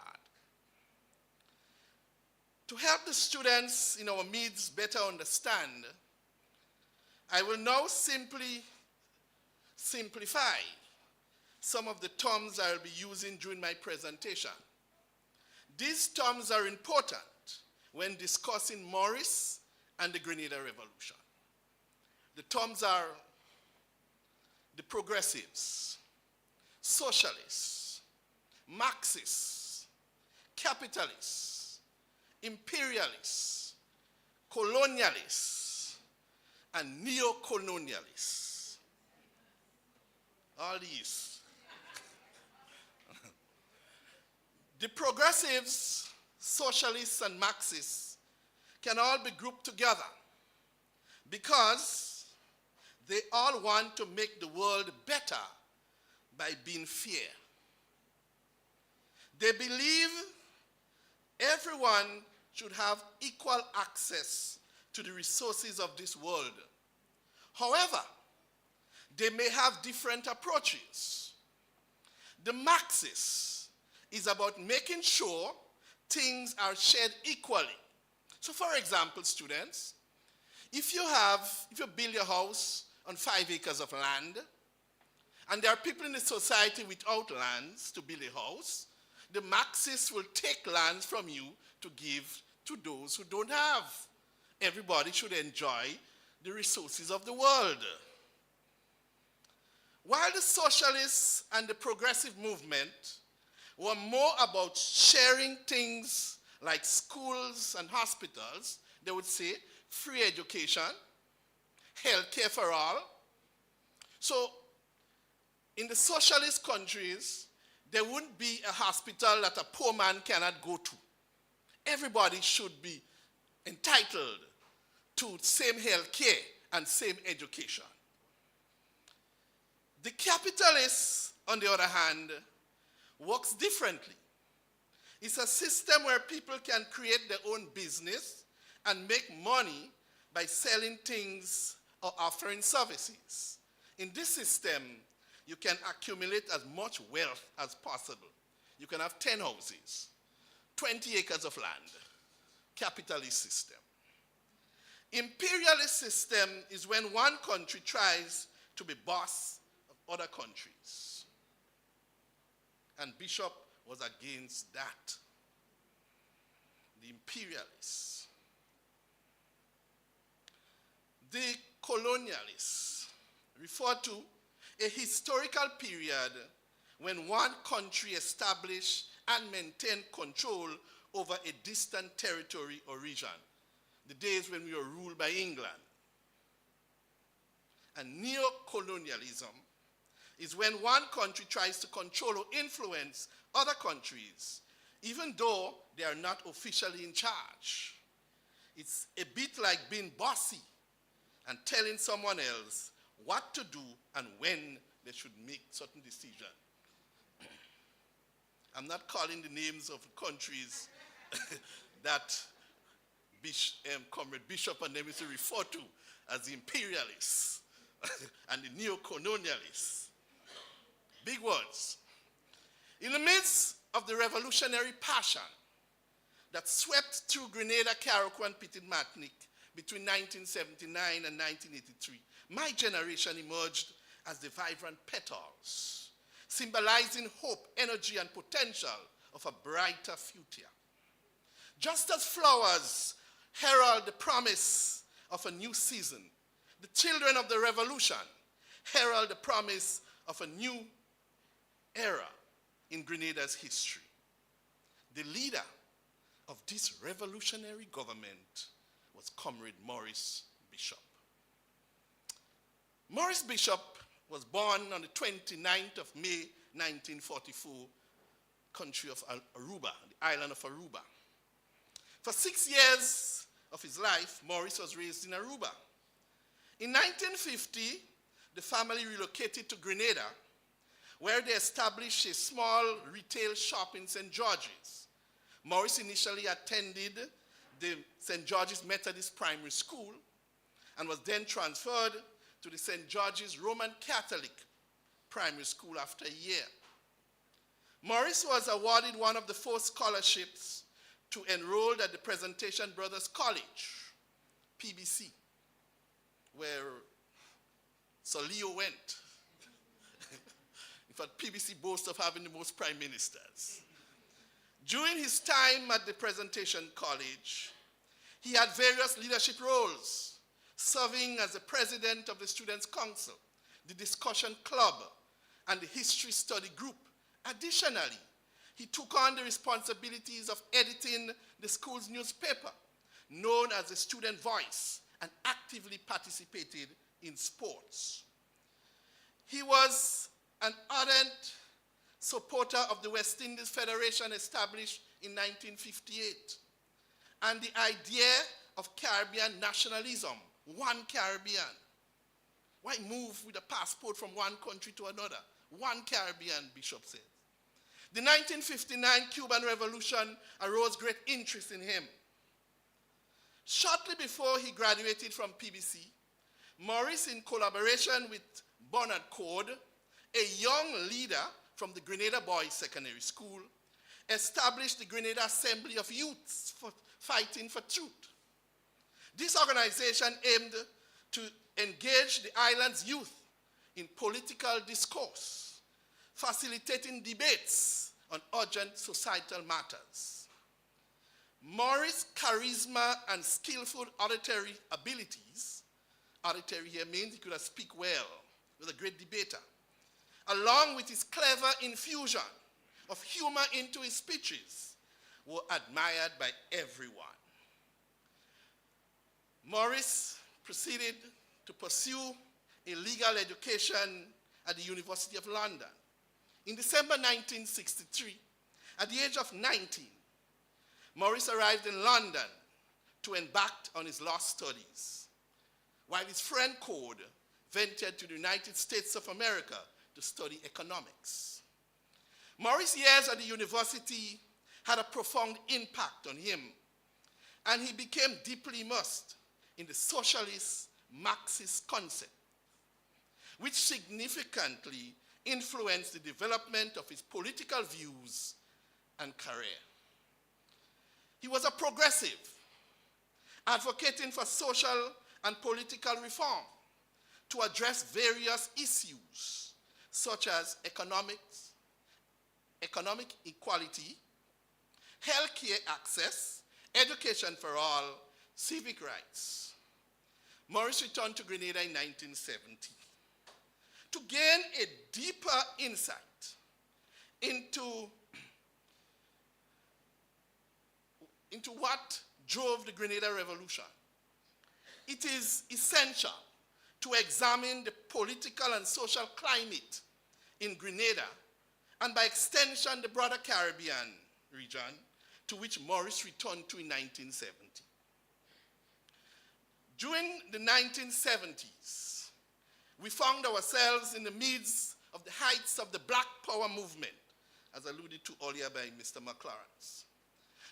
To help the students in our midst better understand, I will now simply simplify some of the terms I will be using during my presentation. These terms are important when discussing Maurice and the Grenada Revolution. The terms are the progressives, socialists, Marxists, capitalists, imperialists, colonialists, and neo-colonialists. All these. The progressives, socialists, and Marxists can all be grouped together because they all want to make the world better by being fair. They believe everyone should have equal access to the resources of this world. However, they may have different approaches. The Marxist is about making sure things are shared equally. So for example, students, if you build your house on 5 acres of land, and there are people in the society without lands to build a house, the Marxists will take lands from you to give to those who don't have. Everybody should enjoy the resources of the world. While the socialists and the progressive movement were more about sharing things like schools and hospitals, they would say free education, health care for all. So in the socialist countries, there wouldn't be a hospital that a poor man cannot go to. Everybody should be entitled to same health care and same education. The capitalists, on the other hand, works differently. It's a system where people can create their own business and make money by selling things or offering services. In this system, you can accumulate as much wealth as possible. You can have 10 houses, 20 acres of land. Capitalist system. Imperialist system is when one country tries to be boss of other countries. And Bishop was against that. The imperialists. The colonialists refer to a historical period when one country established and maintained control over a distant territory or region. The days when we were ruled by England. And neo-colonialism is when one country tries to control or influence other countries, even though they are not officially in charge. It's a bit like being bossy and telling someone else what to do and when they should make certain decisions. I'm not calling the names of countries that Comrade Bishop and them used to refer to as the imperialists and the neo-colonialists. Big words. In the midst of the revolutionary passion that swept through Grenada, Carriacou, and Petit Martinique between 1979 and 1983, my generation emerged as the vibrant petals, symbolizing hope, energy, and potential of a brighter future. Just as flowers herald the promise of a new season, the children of the revolution herald the promise of a new era in Grenada's history. The leader of this revolutionary government was Comrade Maurice Bishop. Maurice Bishop was born on the 29th of May, 1944, country of Aruba, the island of Aruba. For 6 years of his life, Maurice was raised in Aruba. In 1950, the family relocated to Grenada, where they established a small retail shop in St. George's. Maurice initially attended the St. George's Methodist Primary School and was then transferred to the St. George's Roman Catholic Primary School after a year. Maurice was awarded one of the 4 scholarships to enroll at the Presentation Brothers College, PBC, where Sir Leo went. In fact, PBC boasts of having the most prime ministers. During his time at the Presentation College, he had various leadership roles, serving as the president of the Students' Council, the Discussion Club, and the History Study Group. Additionally, he took on the responsibilities of editing the school's newspaper, known as the Student Voice, and actively participated in sports. He was an ardent supporter of the West Indies Federation established in 1958, and the idea of Caribbean nationalism, one Caribbean. Why move with a passport from one country to another? One Caribbean, Bishop said. The 1959 Cuban Revolution arose great interest in him. Shortly before he graduated from PBC, Maurice, in collaboration with Bernard Cord, a young leader from the Grenada Boys Secondary School, established the Grenada Assembly of Youths for Fighting for Truth. This organization aimed to engage the island's youth in political discourse, facilitating debates on urgent societal matters. Maurice's charisma and skillful auditory abilities, auditory here means he could speak well, was a great debater, along with his clever infusion of humor into his speeches, were admired by everyone. Maurice proceeded to pursue a legal education at the University of London. In December 1963, at the age of 19, Maurice arrived in London to embark on his law studies, while his friend Cord ventured to the United States of America to study economics. Maurice's years at the university had a profound impact on him, and he became deeply immersed in the socialist Marxist concept, which significantly influenced the development of his political views and career. He was a progressive, advocating for social and political reform to address various issues such as economic equality, healthcare access, education for all, civic rights. Maurice returned to Grenada in 1970 to gain a deeper insight into what drove the Grenada Revolution. It is essential to examine the political and social climate in Grenada, and by extension the broader Caribbean region, to which Maurice returned to in 1970. During the 1970s, we found ourselves in the midst of the heights of the Black Power movement, as alluded to earlier by Mr. McLaren.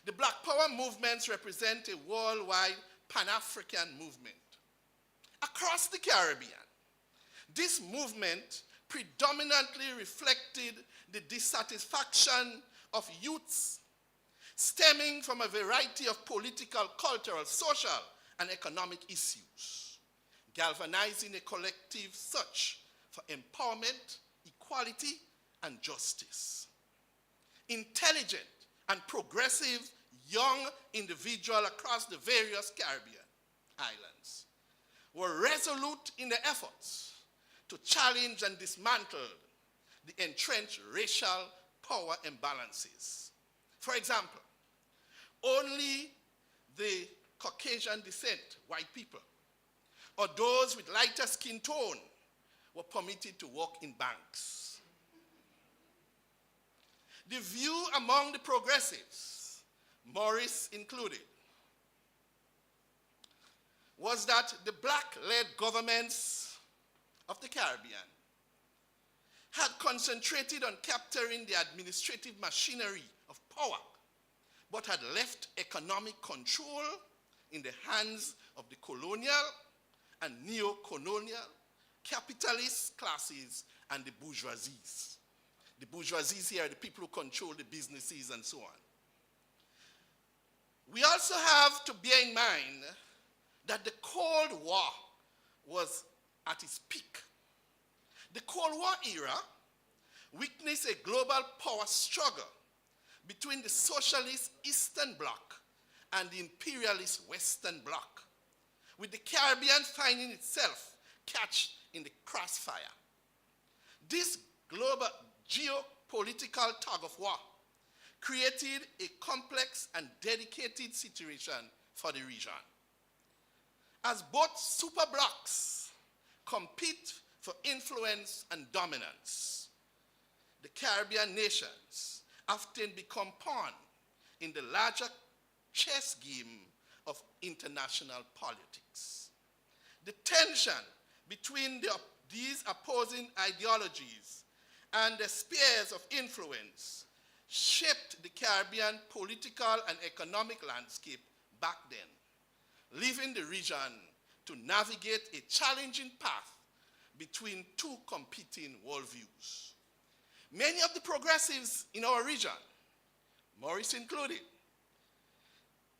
The Black Power movements represent a worldwide Pan-African movement. Across the Caribbean, this movement predominantly reflected the dissatisfaction of youths stemming from a variety of political, cultural, social, and economic issues, galvanizing a collective search for empowerment, equality, and justice. Intelligent and progressive young individuals across the various Caribbean islands were resolute in their efforts to challenge and dismantle the entrenched racial power imbalances. For example, only the Caucasian descent, white people, or those with lighter skin tone, were permitted to work in banks. The view among the progressives, Maurice included, was that the black-led governments of the Caribbean had concentrated on capturing the administrative machinery of power, but had left economic control in the hands of the colonial and neo-colonial capitalist classes and the bourgeoisies. The bourgeoisies here are the people who control the businesses and so on. We also have to bear in mind that the Cold War was at its peak. The Cold War era witnessed a global power struggle between the socialist Eastern Bloc and the imperialist Western Bloc, with the Caribbean finding itself catch in the crossfire. This global geopolitical tug of war created a complex and dedicated situation for the region. As both superblocks compete for influence and dominance, the Caribbean nations often become pawn in the larger chess game of international politics. The tension between these opposing ideologies and the spheres of influence shaped the Caribbean political and economic landscape back then, leaving the region to navigate a challenging path between two competing worldviews. Many of the progressives in our region, Maurice included,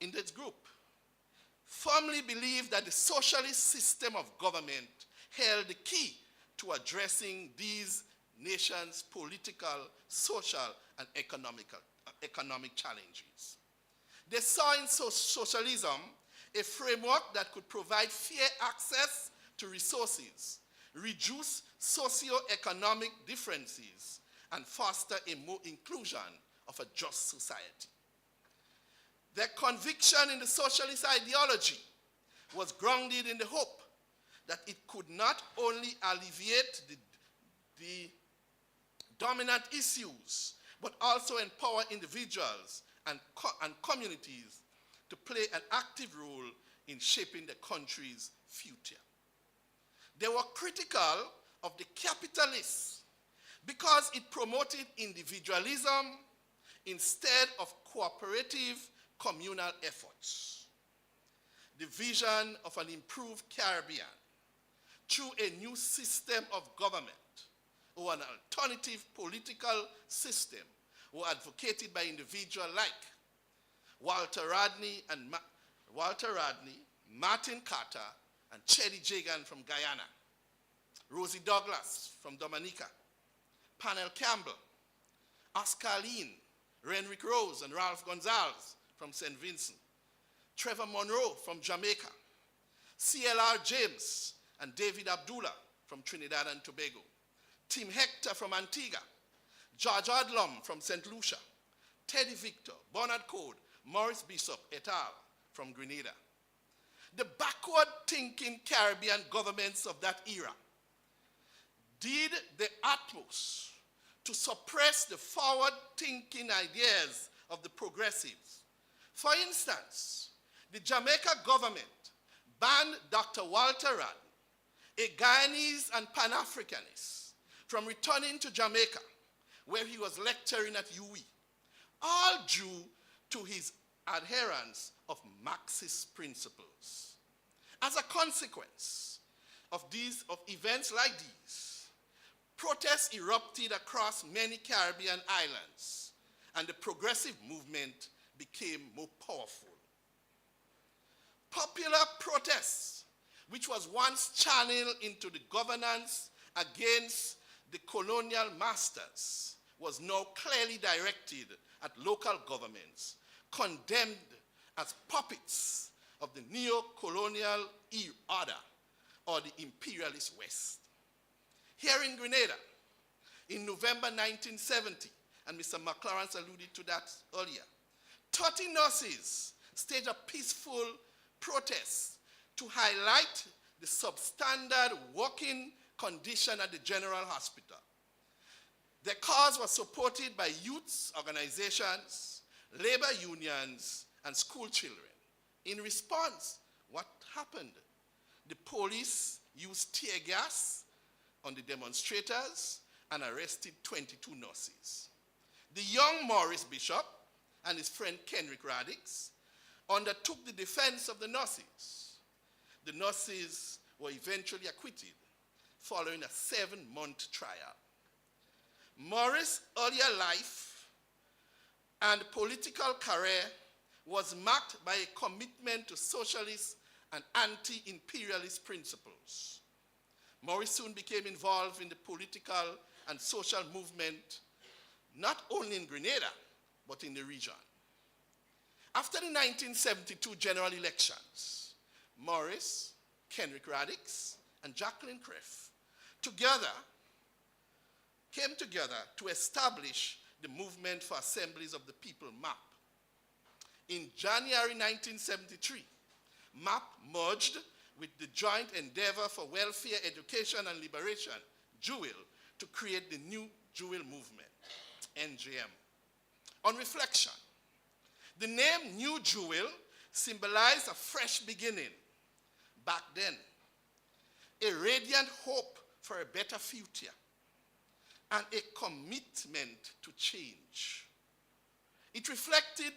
in this group, firmly believed that the socialist system of government held the key to addressing these nations' political, social, and economic challenges. They saw in socialism a framework that could provide fair access to resources, reduce socio-economic differences, and foster a more inclusion of a just society. Their conviction in the socialist ideology was grounded in the hope that it could not only alleviate the dominant issues, but also empower individuals and communities to play an active role in shaping the country's future. They were critical of the capitalists because it promoted individualism instead of cooperative communal efforts. The vision of an improved Caribbean through a new system of government or an alternative political system were advocated by individuals like Walter Rodney, Martin Carter, and Cheddy Jagan from Guyana, Rosie Douglas from Dominica, Panel Campbell, Oscar Lean, Renrick Rose, and Ralph Gonzalez from St. Vincent, Trevor Monroe from Jamaica, C.L.R. James and David Abdullah from Trinidad and Tobago, Tim Hector from Antigua, George Odlum from St. Lucia, Teddy Victor, Bernard Code, Maurice Bishop et al. From Grenada. The backward-thinking Caribbean governments of that era did the utmost to suppress the forward-thinking ideas of the progressives. For instance, the Jamaica government banned Dr. Walter Rodney, a Guyanese and Pan-Africanist, from returning to Jamaica, where he was lecturing at UWI, all due to his adherence of Marxist principles. As a consequence of events like these, protests erupted across many Caribbean islands, and the progressive movement became more powerful. Popular protests, which was once channeled into the governance against the colonial masters, was now clearly directed at local governments, condemned as puppets of the neo-colonial order or the imperialist West. Here in Grenada, in November 1970, and Mr. McLaren alluded to that earlier, 30 nurses staged a peaceful protest to highlight the substandard working condition at the General Hospital. Their cause was supported by youth organizations, labor unions, and school children. In response, what happened? The police used tear gas on the demonstrators and arrested 22 nurses. The young Maurice Bishop and his friend Kenrick Radix undertook the defense of the nurses. The nurses were eventually acquitted following a 7-month trial. Maurice's earlier life and political career was marked by a commitment to socialist and anti-imperialist principles. Maurice soon became involved in the political and social movement, not only in Grenada, but in the region. After the 1972 general elections, Maurice, Kenrick Radix, and Jacqueline Kreff came together to establish the Movement for Assemblies of the People, MAP. In January 1973, MAP merged with the Joint Endeavor for Welfare, Education, and Liberation, JEWEL, to create the new JEWEL movement, NJM. On reflection, the name New JEWEL symbolized a fresh beginning back then, a radiant hope for a better future, and a commitment to change. It reflected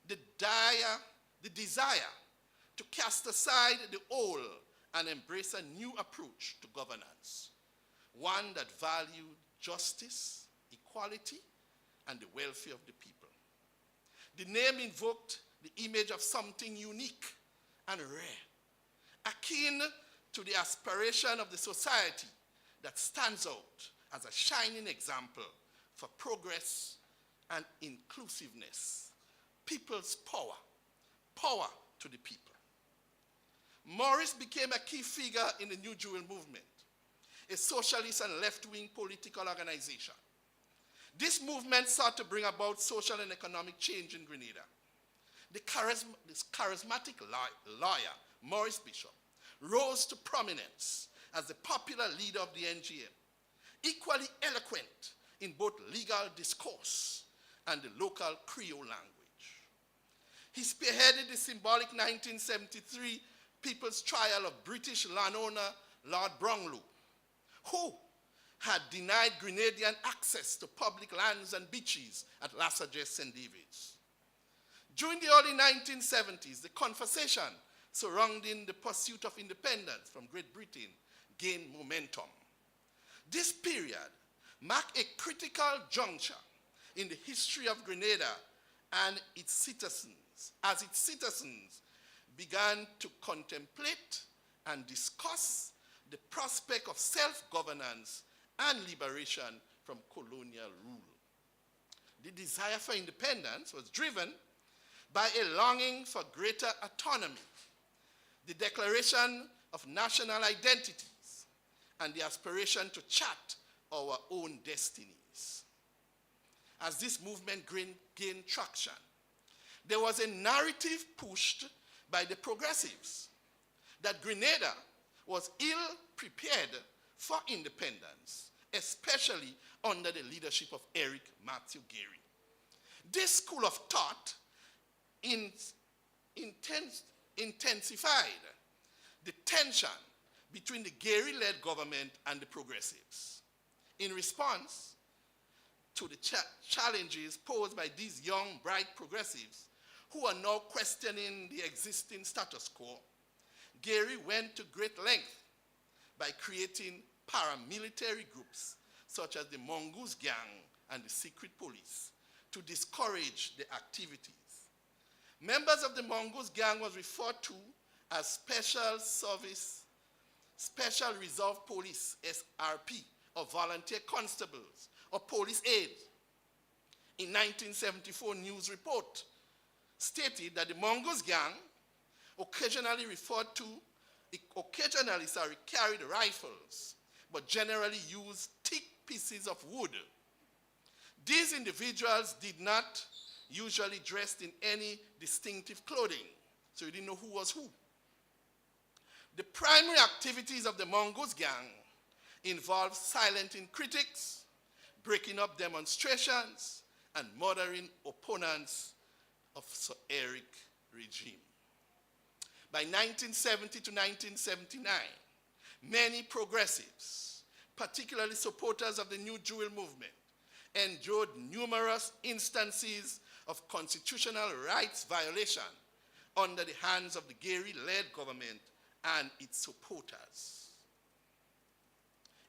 the desire to cast aside the old and embrace a new approach to governance, one that valued justice, equality, and the welfare of the people. The name invoked the image of something unique and rare, akin to the aspiration of the society that stands out as a shining example for progress and inclusiveness. People's power, power to the people. Maurice became a key figure in the New Jewel movement, a socialist and left-wing political organization. This movement sought to bring about social and economic change in Grenada. This charismatic lawyer, Maurice Bishop, rose to prominence as the popular leader of the NGM, equally eloquent in both legal discourse and the local Creole language. He spearheaded the symbolic 1973 People's Trial of British landowner Lord Brownlow, who had denied Grenadian access to public lands and beaches at La Sagesse St. David's. During the early 1970s, the conversation surrounding the pursuit of independence from Great Britain gained momentum. This period marked a critical juncture in the history of Grenada and its citizens, as its citizens began to contemplate and discuss the prospect of self-governance and liberation from colonial rule. The desire for independence was driven by a longing for greater autonomy, the declaration of national identities, and the aspiration to chart our own destinies. As this movement gained traction, there was a narrative pushed by the progressives that Grenada was ill-prepared for independence, especially under the leadership of Eric Matthew Gairy. This school of thought intensified the tension between the Gairy-led government and the progressives. In response to the challenges posed by these young, bright progressives who are now questioning the existing status quo, Gairy went to great length by creating paramilitary groups such as the Mongoose Gang and the Secret Police to discourage the activities. Members of the Mongoose Gang was referred to as Special Reserve Police, SRP, or volunteer constables, or police aides. In 1974 news report stated that the Mongoose Gang occasionally carried rifles, but generally used thick pieces of wood. These individuals did not usually dress in any distinctive clothing, so you didn't know who was who. The primary activities of the Mongoose Gang involved silencing critics, breaking up demonstrations, and murdering opponents of Sir Eric regime. By 1970 to 1979, many progressives, particularly supporters of the New Jewel movement, endured numerous instances of constitutional rights violation under the hands of the Gairy-led government and its supporters.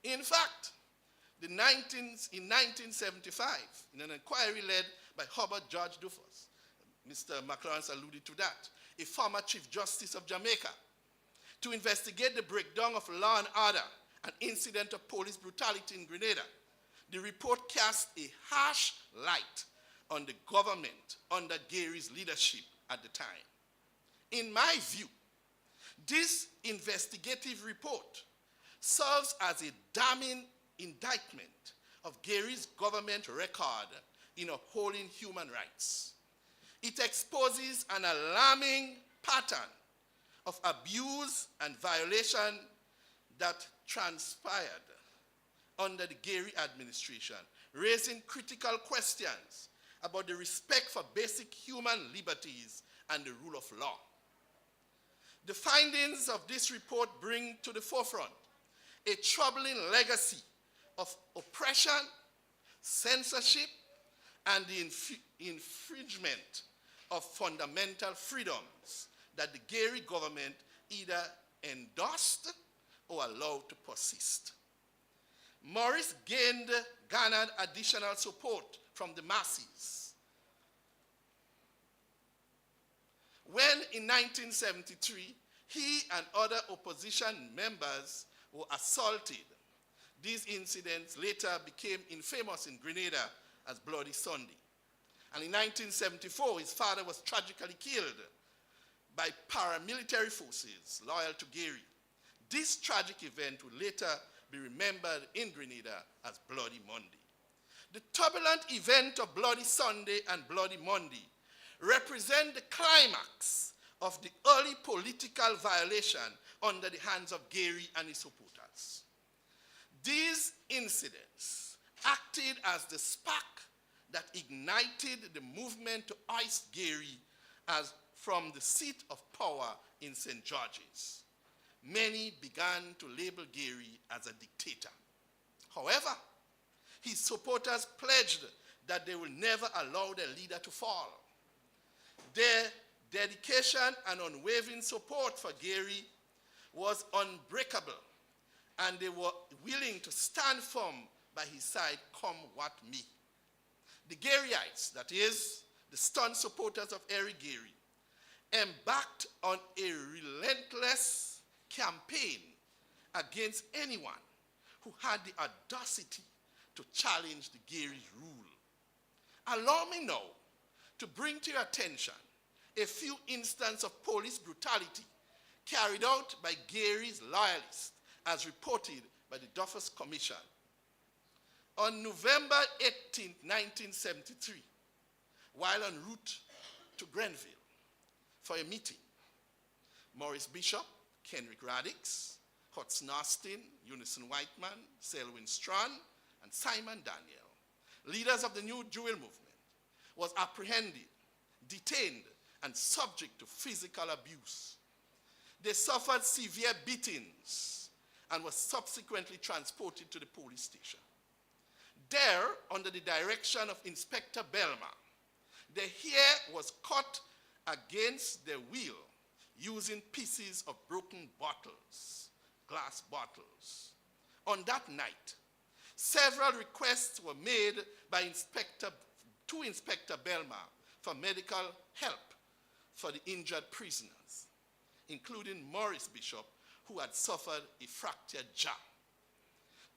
In fact, in 1975, in an inquiry led by Hubert George Dufus, Mr. McLaren alluded to that, a former Chief Justice of Jamaica, to investigate the breakdown of law and order, an incident of police brutality in Grenada. The report cast a harsh light on the government under Gairy's leadership at the time. In my view, this investigative report serves as a damning indictment of Gairy's government record in upholding human rights. It exposes an alarming pattern of abuse and violation that transpired under the Gairy administration, raising critical questions about the respect for basic human liberties and the rule of law. The findings of this report bring to the forefront a troubling legacy of oppression, censorship, and the infringement of fundamental freedoms that the Gairy government either endorsed or allowed to persist. Maurice garnered additional support from the masses when in 1973 he and other opposition members were assaulted. These incidents later became infamous in Grenada as Bloody Sunday. And in 1974, his father was tragically killed by paramilitary forces loyal to Gairy. This tragic event will later be remembered in Grenada as Bloody Monday. The turbulent event of Bloody Sunday and Bloody Monday represent the climax of the early political violation under the hands of Gairy and his supporters. These incidents acted as the spark that ignited the movement to oust Gairy as from the seat of power in St. George's. Many began to label Gairy as a dictator. However, his supporters pledged that they will never allow their leader to fall. Their dedication and unwavering support for Gairy was unbreakable, and they were willing to stand firm by his side, come what may. The Gairyites, that is, the staunch supporters of Eric Gairy, embarked on a relentless campaign against anyone who had the audacity to challenge the Gairy's rule. Allow me now to bring to your attention a few instances of police brutality carried out by Gairy's loyalists as reported by the Duffus Commission. On November 18, 1973, while en route to Grenville for a meeting, Maurice Bishop, Kenrick Radix, Hudson Austin, Unison Whiteman, Selwyn Strawn, and Simon Daniel, leaders of the New Jewel movement, was apprehended, detained, and subject to physical abuse. They suffered severe beatings and were subsequently transported to the police station. There, under the direction of Inspector Belma, their hair was cut against their will using pieces of broken bottles, glass bottles. On that night, several requests were made by to Inspector Belma for medical help for the injured prisoners, including Maurice Bishop, who had suffered a fractured jaw.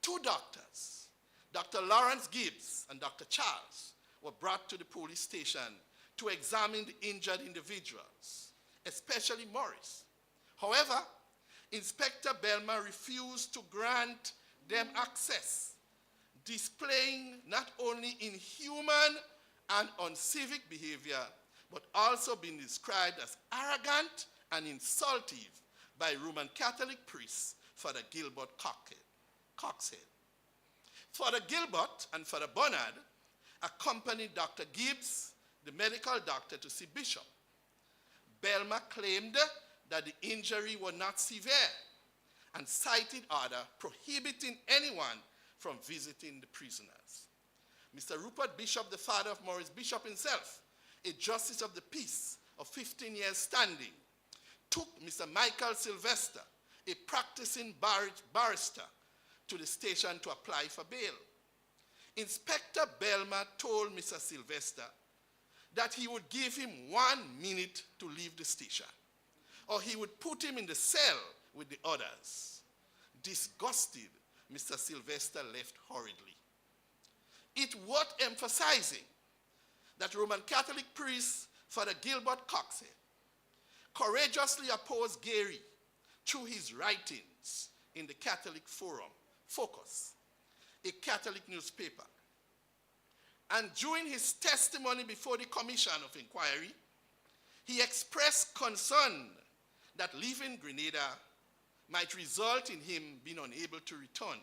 Two doctors, Dr. Lawrence Gibbs and Dr. Charles, were brought to the police station to examine the injured individuals, especially Maurice. However, Inspector Belma refused to grant them access, displaying not only inhuman and uncivic behavior, but also being described as arrogant and insultive by Roman Catholic priests, Father Gilbert Coxhead. Father Gilbert and Father Bernard accompanied Dr. Gibbs, the medical doctor, to see Bishop. Belma claimed that the injury was not severe and cited order prohibiting anyone from visiting the prisoners. Mr. Rupert Bishop, the father of Maurice Bishop himself, a justice of the peace of 15 years standing, took Mr. Michael Sylvester, a practicing barrister, to the station to apply for bail. Inspector Belma told Mr. Sylvester that he would give him 1 minute to leave the station, or he would put him in the cell with the others. Disgusted, Mr. Sylvester left hurriedly. It worth emphasizing that Roman Catholic priest Father Gilbert Coxhead courageously opposed Gairy through his writings in the Catholic Forum, Focus, a Catholic newspaper. And during his testimony before the Commission of Inquiry, he expressed concern that leaving Grenada might result in him being unable to return.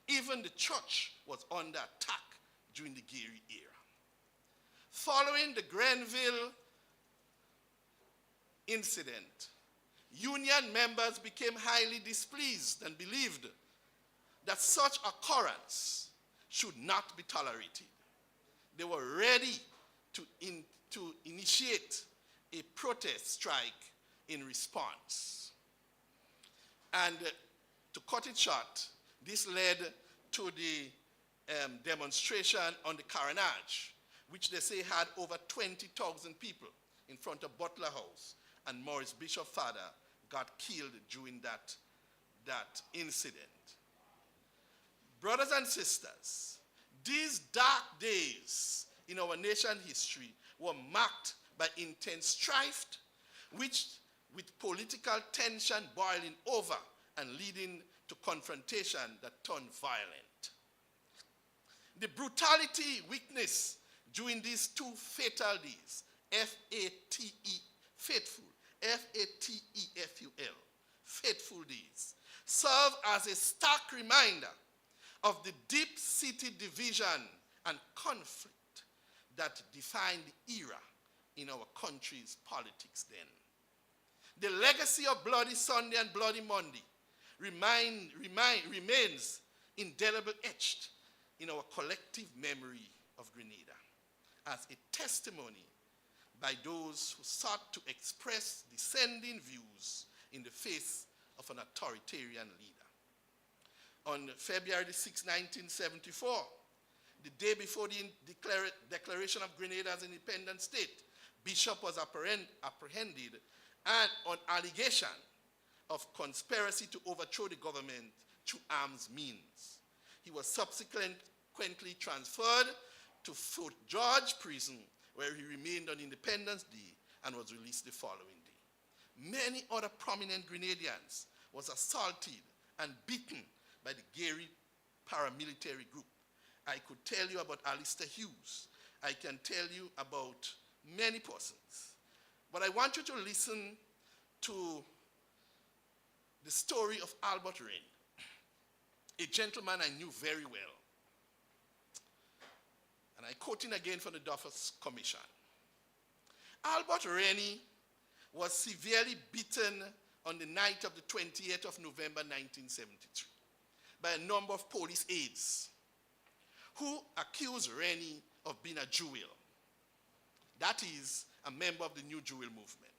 Even the church was under attack during the Gairy era. Following the Grenville incident, Union members became highly displeased and believed that such occurrence should not be tolerated. They were ready to initiate a protest strike in response. And to cut it short, this led to the demonstration on the Carnage, which they say had over 20,000 people in front of Butler House, and Maurice Bishop father got killed during that incident. Brothers and sisters, these dark days in our nation's history were marked by intense strife, which with political tension boiling over and leading to confrontation that turned violent. The brutality witnessed during these 2 fatal days, F-A-T-E, faithful, F-A-T-E-F-U-L, faithful days, serve as a stark reminder of the deep-seated division and conflict that defined the era in our country's politics then. The legacy of Bloody Sunday and Bloody Monday remains indelibly etched in our collective memory of Grenada as a testimony by those who sought to express dissenting views in the face of an authoritarian leader. On February 6, 1974, the day before the declaration of Grenada as an independent state, Bishop was apprehended and on allegation of conspiracy to overthrow the government through arms means. He was subsequently transferred to Fort George Prison, where he remained on Independence Day and was released the following day. Many other prominent Grenadians was assaulted and beaten by the Gairy paramilitary group. I could tell you about Alistair Hughes. I can tell you about many persons. But I want you to listen to the story of Albert Rain, a gentleman I knew very well. And I quote him again from the Duffus Commission. Albert Rennie was severely beaten on the night of the 28th of November 1973 by a number of police aides who accused Rennie of being a Jewel. That is, a member of the New Jewel movement.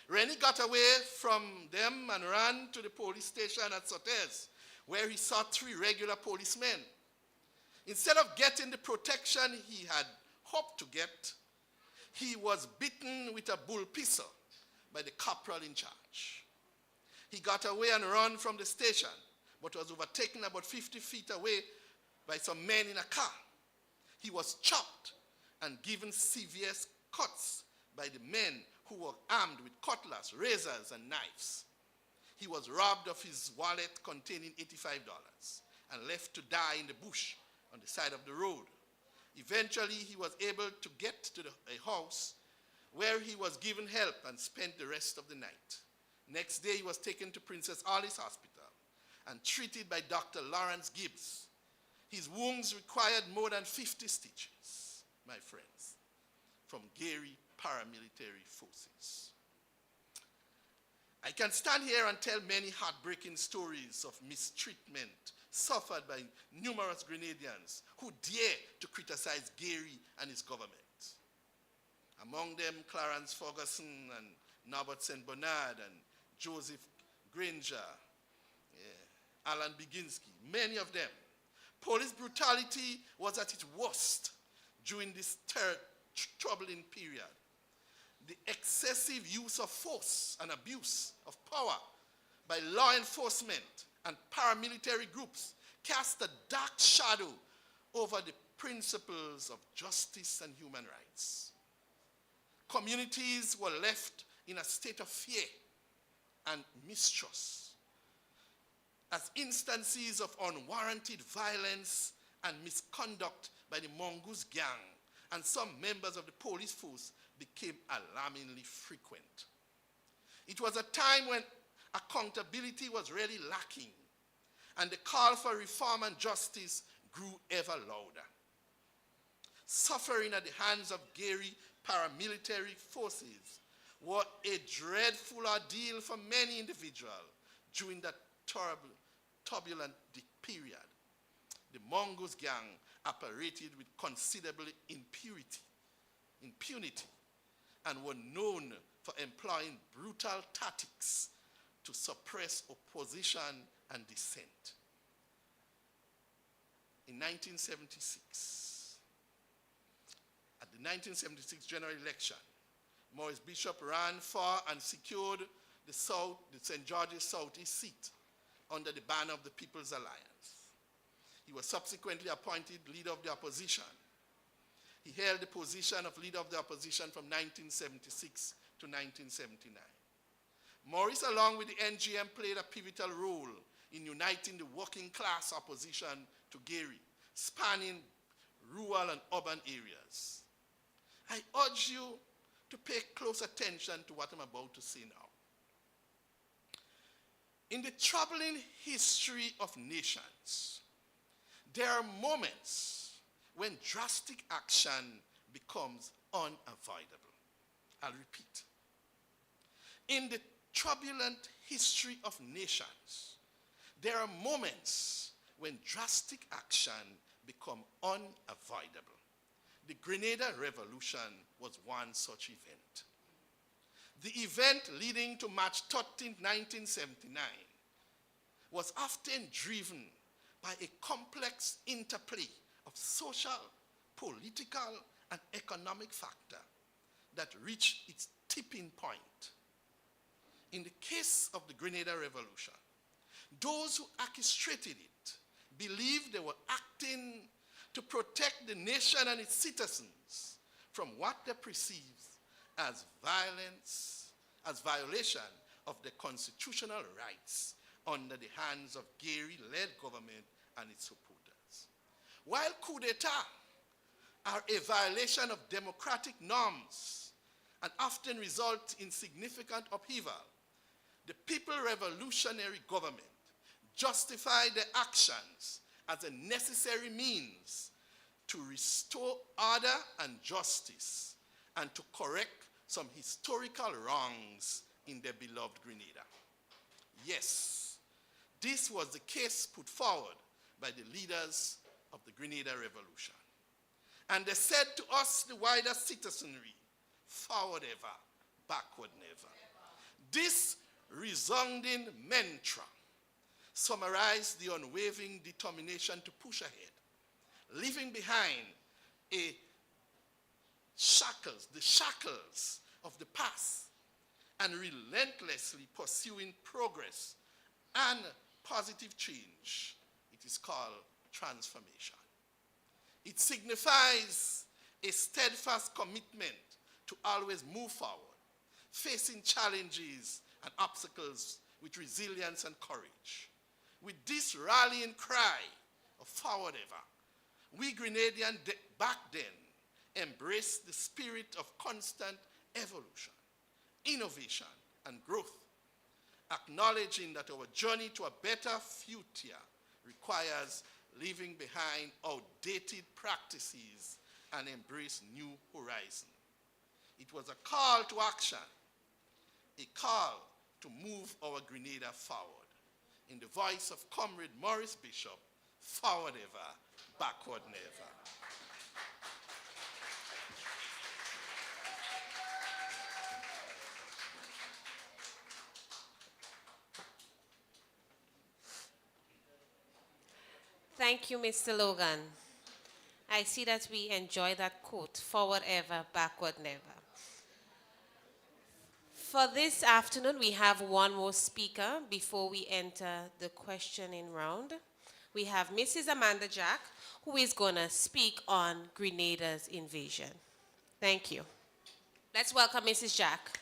Rennie got away from them and ran to the police station at Sotes, where he saw 3 regular policemen. Instead of getting the protection he had hoped to get, he was beaten with a bull pistol by the corporal in charge. He got away and ran from the station, but was overtaken about 50 feet away by some men in a car. He was chopped and given severe cuts by the men who were armed with cutlass, razors, and knives. He was robbed of his wallet containing $85 and left to die in the bush on the side of the road. Eventually, he was able to get to a house where he was given help and spent the rest of the night. Next day, he was taken to Princess Alice Hospital and treated by Dr. Lawrence Gibbs. His wounds required more than 50 stitches, my friends, from Gairy paramilitary forces. I can stand here and tell many heartbreaking stories of mistreatment suffered by numerous Grenadians who dare to criticize Gairy and his government. Among them, Clarence Ferguson and Norbert St. Bernard and Joseph Granger, Alan Biginski, many of them. Police brutality was at its worst during this troubling period. The excessive use of force and abuse of power by law enforcement and paramilitary groups cast a dark shadow over the principles of justice and human rights. Communities were left in a state of fear and mistrust as instances of unwarranted violence and misconduct by the Mongoose gang and some members of the police force became alarmingly frequent. It was a time when accountability was really lacking, and the call for reform and justice grew ever louder. Suffering at the hands of Gairy paramilitary forces was a dreadful ordeal for many individuals during that turbulent period. The Mongoose gang operated with considerable impunity, and were known for employing brutal tactics to suppress opposition and dissent. In 1976, at the 1976 general election, Maurice Bishop ran for and secured the St. George's Southeast seat under the banner of the People's Alliance. He was subsequently appointed leader of the opposition. He held the position of leader of the opposition from 1976 to 1979. Maurice, along with the NGM, played a pivotal role in uniting the working class opposition to Gairy, spanning rural and urban areas. I urge you to pay close attention to what I'm about to say now. In the troubling history of nations, there are moments when drastic action becomes unavoidable. I'll repeat. In the turbulent history of nations, there are moments when drastic action becomes unavoidable. The Grenada Revolution was one such event. The event leading to March 13, 1979 was often driven by a complex interplay of social, political, and economic factors that reached its tipping point. In the case of the Grenada Revolution, those who orchestrated it believed they were acting to protect the nation and its citizens from what they perceived as violence, as violation of the constitutional rights under the hands of Gairy-led government and its supporters. While coup d'etat are a violation of democratic norms and often result in significant upheaval, the People Revolutionary Government justified their actions as a necessary means to restore order and justice and to correct some historical wrongs in their beloved Grenada. Yes, this was the case put forward by the leaders of the Grenada Revolution. And they said to us, the wider citizenry, forward ever, backward never. This resounding mantra summarized the unwavering determination to push ahead, leaving behind the shackles of the past, and relentlessly pursuing progress and positive change. It is called transformation. It signifies a steadfast commitment to always move forward, facing challenges and obstacles with resilience and courage. With this rallying cry of forward ever, we Grenadians back then embraced the spirit of constant evolution, innovation, and growth, acknowledging that our journey to a better future requires leaving behind outdated practices and embrace new horizons. It was a call to action, a call to move our Grenada forward. In the voice of Comrade Maurice Bishop, forward ever, backward never. Thank you, Mr. Logan. I see that we enjoy that quote, forward ever, backward never. For this afternoon, we have one more speaker before we enter the questioning round. We have Mrs. Amanda Jack, who is going to speak on Grenada's invasion. Thank you. Let's welcome Mrs. Jack.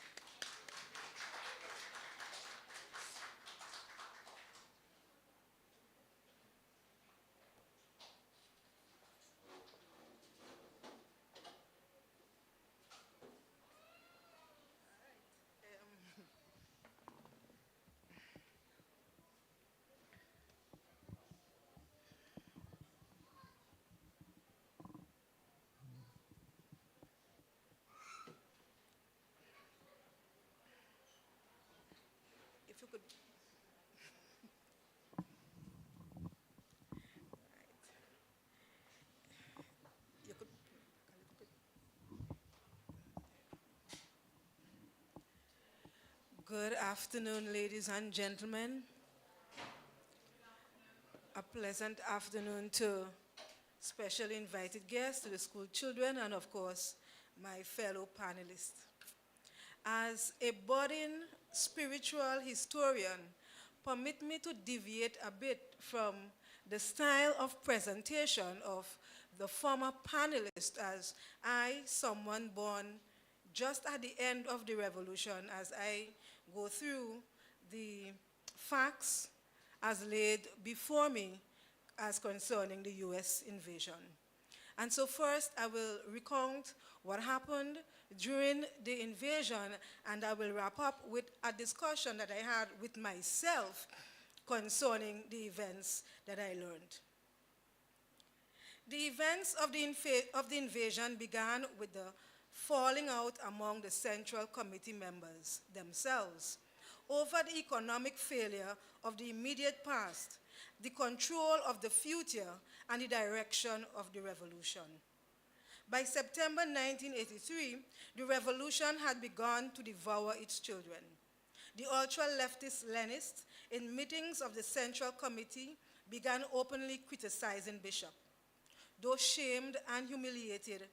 If you could. You could. Good afternoon, ladies and gentlemen. A pleasant afternoon to special invited guests, to the school children, and of course, my fellow panelists. As a budding spiritual historian, permit me to deviate a bit from the style of presentation of the former panelist, as I, someone born just at the end of the revolution, as I go through the facts as laid before me as concerning the US invasion. And so first I will recount what happened during the invasion, and I will wrap up with a discussion that I had with myself concerning the events that I learned. The events of the invasion began with the falling out among the Central Committee members themselves over the economic failure of the immediate past, the control of the future, and the direction of the revolution. By September 1983, the revolution had begun to devour its children. The ultra-leftist Leninists, in meetings of the Central Committee, began openly criticizing Bishop. Though shamed and humiliated,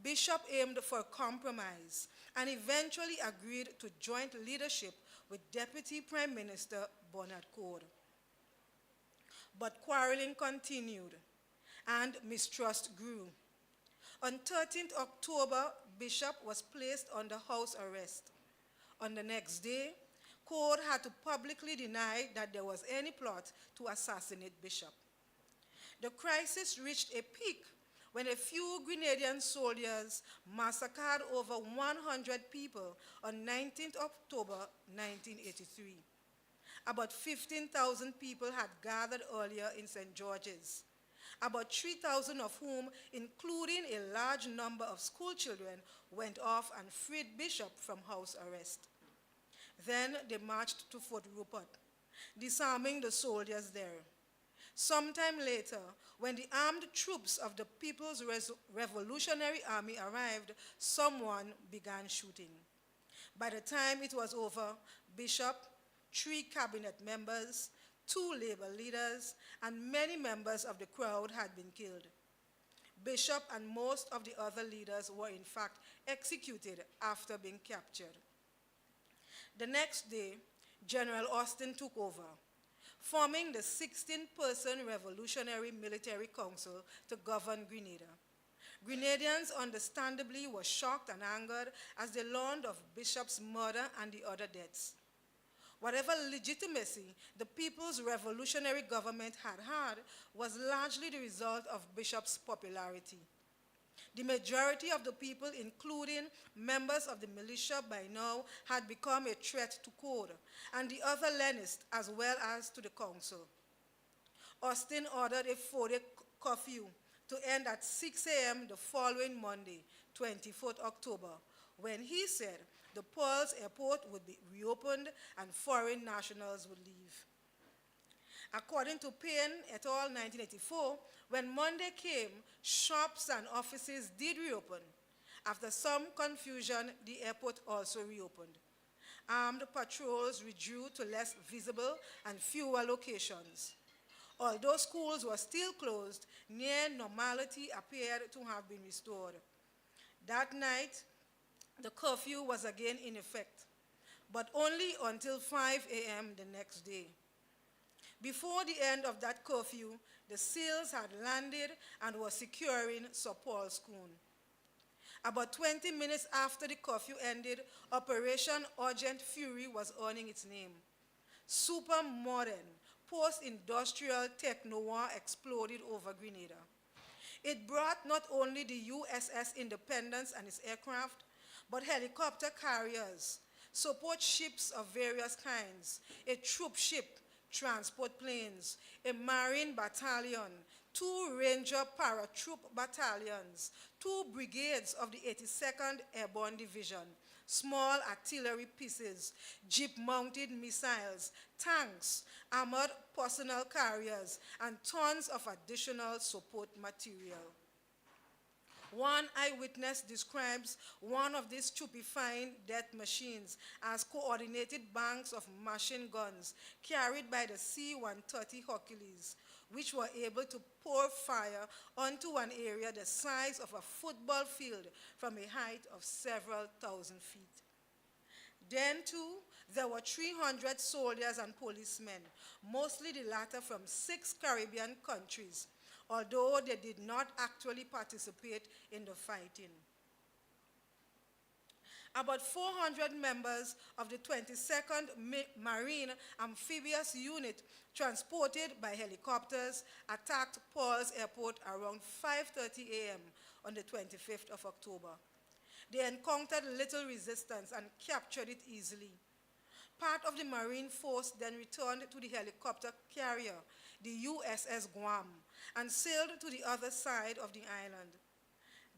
Bishop aimed for compromise and eventually agreed to joint leadership with Deputy Prime Minister Bernard Coard. But quarreling continued and mistrust grew. On 13th October, Bishop was placed under house arrest. On the next day, Coard had to publicly deny that there was any plot to assassinate Bishop. The crisis reached a peak when a few Grenadian soldiers massacred over 100 people on 19th October 1983. About 15,000 people had gathered earlier in St. George's, about 3,000 of whom, including a large number of school children, went off and freed Bishop from house arrest. Then they marched to Fort Rupert, disarming the soldiers there. Sometime later, when the armed troops of the People's Revolutionary Army arrived, someone began shooting. By the time it was over, Bishop, 3 cabinet members, 2 labor leaders, and many members of the crowd had been killed. Bishop and most of the other leaders were in fact executed after being captured. The next day, General Austin took over, forming the 16-person Revolutionary Military Council to govern Grenada. Grenadians understandably were shocked and angered as they learned of Bishop's murder and the other deaths. Whatever legitimacy the People's Revolutionary Government had was largely the result of Bishop's popularity. The majority of the people, including members of the militia by now, had become a threat to code and the other Lenists as well as to the council. Austin ordered a 4-day curfew to end at 6 a.m. the following Monday, 24th October, when he said the Pearls Airport would be reopened and foreign nationals would leave. According to Payne et al. 1984, when Monday came, shops and offices did reopen. After some confusion, the airport also reopened. Armed patrols withdrew to less visible and fewer locations. Although schools were still closed, near normality appeared to have been restored. That night, the curfew was again in effect, but only until 5 a.m. the next day. Before the end of that curfew, the SEALs had landed and were securing Sir Paul's School. About 20 minutes after the curfew ended, Operation Urgent Fury was earning its name. Super modern, post-industrial tech-noir exploded over Grenada. It brought not only the USS Independence and its aircraft, but helicopter carriers, support ships of various kinds, a troop ship, transport planes, a marine battalion, 2 Ranger paratroop battalions, 2 brigades of the 82nd Airborne Division, small artillery pieces, jeep-mounted missiles, tanks, armored personnel carriers, and tons of additional support material. One eyewitness describes one of these stupefying death machines as coordinated banks of machine guns carried by the C-130 Hercules, which were able to pour fire onto an area the size of a football field from a height of several thousand feet. Then, too, there were 300 soldiers and policemen, mostly the latter from 6 Caribbean countries, although they did not actually participate in the fighting. About 400 members of the 22nd Marine Amphibious Unit, transported by helicopters, attacked Paul's Airport around 5:30 a.m. on the 25th of October. They encountered little resistance and captured it easily. Part of the Marine Force then returned to the helicopter carrier, the USS Guam, and sailed to the other side of the island.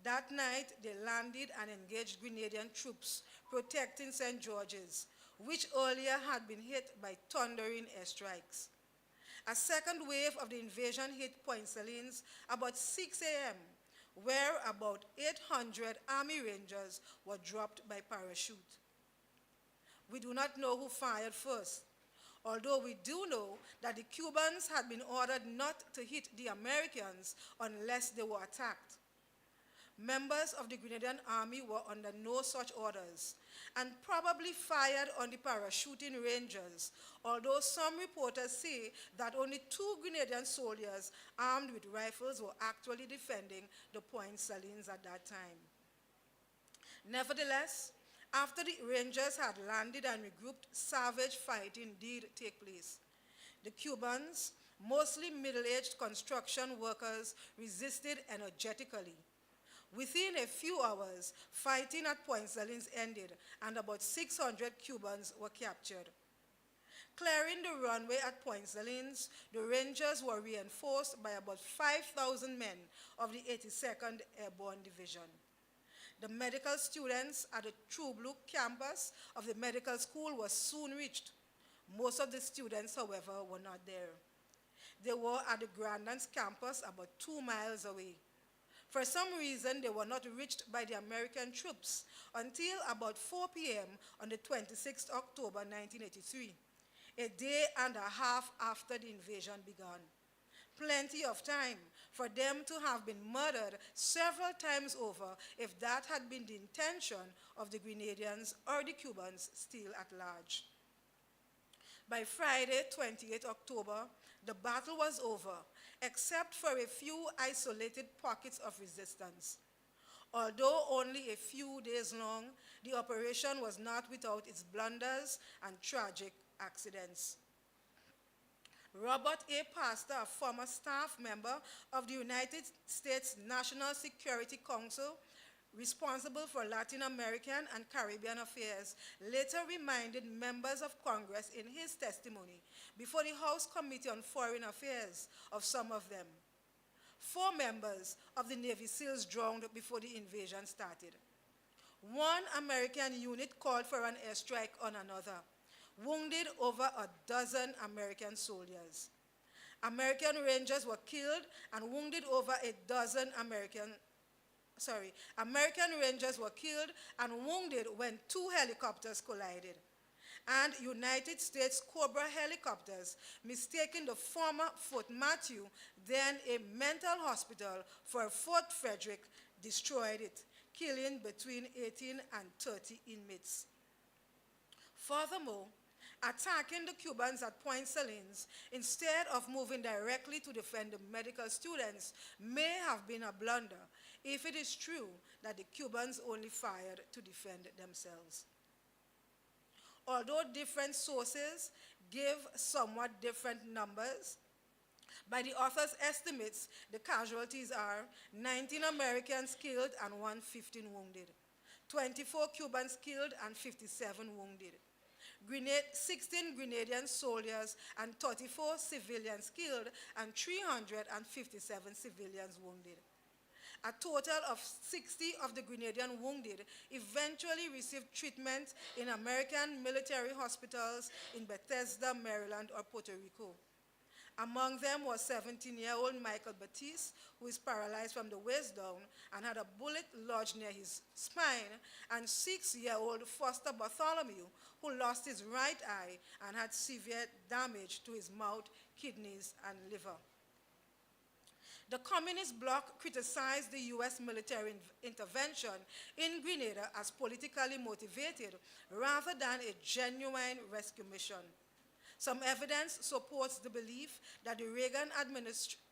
That night, they landed and engaged Grenadian troops protecting St. George's, which earlier had been hit by thundering airstrikes. A second wave of the invasion hit Point Salines about 6 a.m., where about 800 Army Rangers were dropped by parachute. We do not know who fired first, although we do know that the Cubans had been ordered not to hit the Americans unless they were attacked. Members of the Grenadian army were under no such orders and probably fired on the parachuting Rangers, although some reporters say that only 2 Grenadian soldiers armed with rifles were actually defending the Point Salines at that time. Nevertheless, after the Rangers had landed and regrouped, savage fighting did take place. The Cubans, mostly middle-aged construction workers, resisted energetically. Within a few hours, fighting at Point Salines ended, and about 600 Cubans were captured. Clearing the runway at Point Salines, the Rangers were reinforced by about 5,000 men of the 82nd Airborne Division. The medical students at the True Blue campus of the medical school were soon reached. Most of the students, however, were not there. They were at the Grenada campus about 2 miles away. For some reason, they were not reached by the American troops until about 4 p.m. on the 26th October 1983, a day and a half after the invasion began. Plenty of time for them to have been murdered several times over if that had been the intention of the Grenadians or the Cubans still at large. By Friday, 28 October, the battle was over, except for a few isolated pockets of resistance. Although only a few days long, the operation was not without its blunders and tragic accidents. Robert A. Pastor, a former staff member of the United States National Security Council, responsible for Latin American and Caribbean affairs, later reminded members of Congress in his testimony before the House Committee on Foreign Affairs of some of them. 4 members of the Navy SEALs drowned before the invasion started. 1 American unit called for an airstrike on another, wounded over a dozen American soldiers. American Rangers were killed and wounded over a dozen American Rangers were killed and wounded when 2 helicopters collided. And United States Cobra helicopters, mistaking the former Fort Matthew, then a mental hospital, for Fort Frederick, destroyed it, killing between 18 and 30 inmates. Furthermore, attacking the Cubans at Point Salines instead of moving directly to defend the medical students may have been a blunder if it is true that the Cubans only fired to defend themselves. Although different sources give somewhat different numbers, by the author's estimates, the casualties are 19 Americans killed and 115 wounded, 24 Cubans killed and 57 wounded, 16 Grenadian soldiers and 34 civilians killed and 357 civilians wounded. A total of 60 of the Grenadian wounded eventually received treatment in American military hospitals in Bethesda, Maryland, or Puerto Rico. Among them was 17-year-old Michael Batiste, who is paralyzed from the waist down and had a bullet lodged near his spine, and 6-year-old Foster Bartholomew, who lost his right eye and had severe damage to his mouth, kidneys, and liver. The Communist bloc criticized the U.S. military intervention in Grenada as politically motivated rather than a genuine rescue mission. Some evidence supports the belief that the Reagan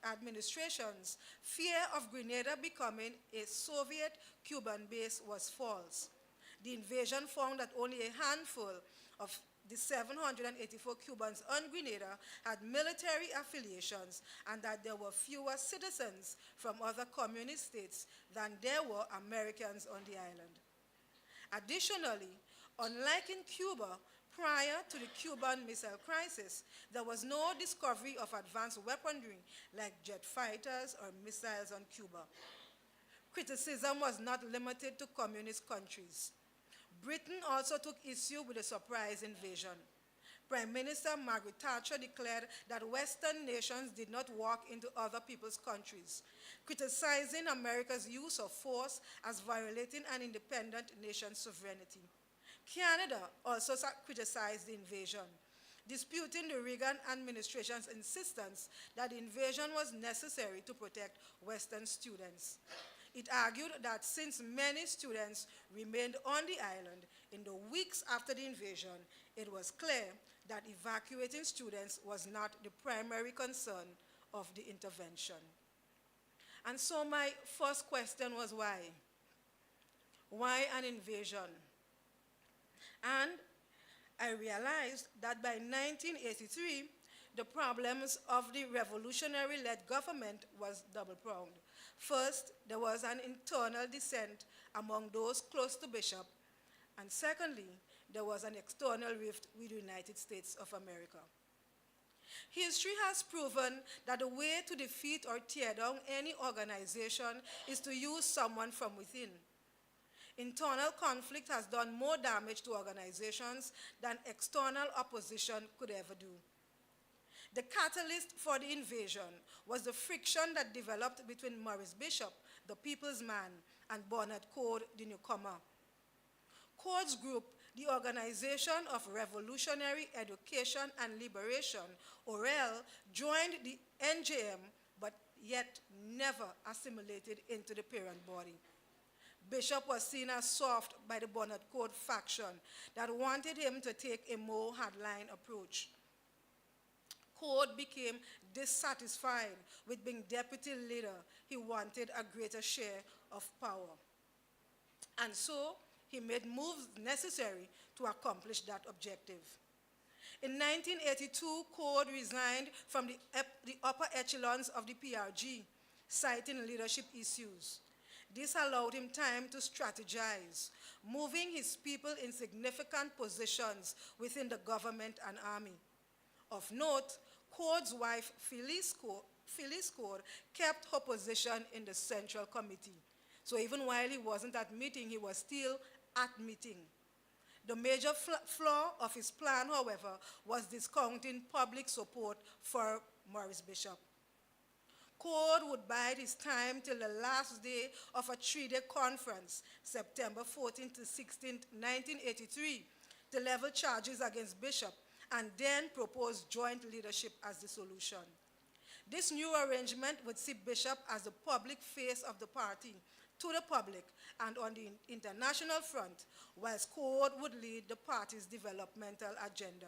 administration's fear of Grenada becoming a Soviet-Cuban base was false. The invasion found that only a handful of the 784 Cubans on Grenada had military affiliations and that there were fewer citizens from other communist states than there were Americans on the island. Additionally, unlike in Cuba, prior to the Cuban Missile Crisis, there was no discovery of advanced weaponry like jet fighters or missiles on Cuba. Criticism was not limited to communist countries. Britain also took issue with the surprise invasion. Prime Minister Margaret Thatcher declared that Western nations did not walk into other people's countries, criticizing America's use of force as violating an independent nation's sovereignty. Canada also criticized the invasion, disputing the Reagan administration's insistence that the invasion was necessary to protect Western students. It argued that since many students remained on the island in the weeks after the invasion, it was clear that evacuating students was not the primary concern of the intervention. And so my first question was why? Why an invasion? And I realized that by 1983, the problems of the revolutionary-led government was double-pronged. First, there was an internal dissent among those close to Bishop, and secondly, there was an external rift with the United States of America. History has proven that the way to defeat or tear down any organization is to use someone from within. Internal conflict has done more damage to organizations than external opposition could ever do. The catalyst for the invasion was the friction that developed between Maurice Bishop, the people's man, and Bernard Cord, the newcomer. Cord's group, the Organization of Revolutionary Education and Liberation, OREL, joined the NJM, but yet never assimilated into the parent body. Bishop was seen as soft by the Bernard Cord faction that wanted him to take a more hardline approach. Cord became dissatisfied with being deputy leader. He wanted a greater share of power. And so he made moves necessary to accomplish that objective. In 1982, Code resigned from the upper echelons of the PRG, citing leadership issues. This allowed him time to strategize, moving his people in significant positions within the government and army. Of note, Code's wife, Phyllis Code, kept her position in the Central Committee. So even while he wasn't at meeting, he was still at meeting. The major flaw of his plan, however, was discounting public support for Maurice Bishop. Code would bide his time till the last day of a three-day conference, September 14 to 16, 1983, to level charges against Bishop and then propose joint leadership as the solution. This new arrangement would see Bishop as the public face of the party to the public and on the international front, whilst Code would lead the party's developmental agenda.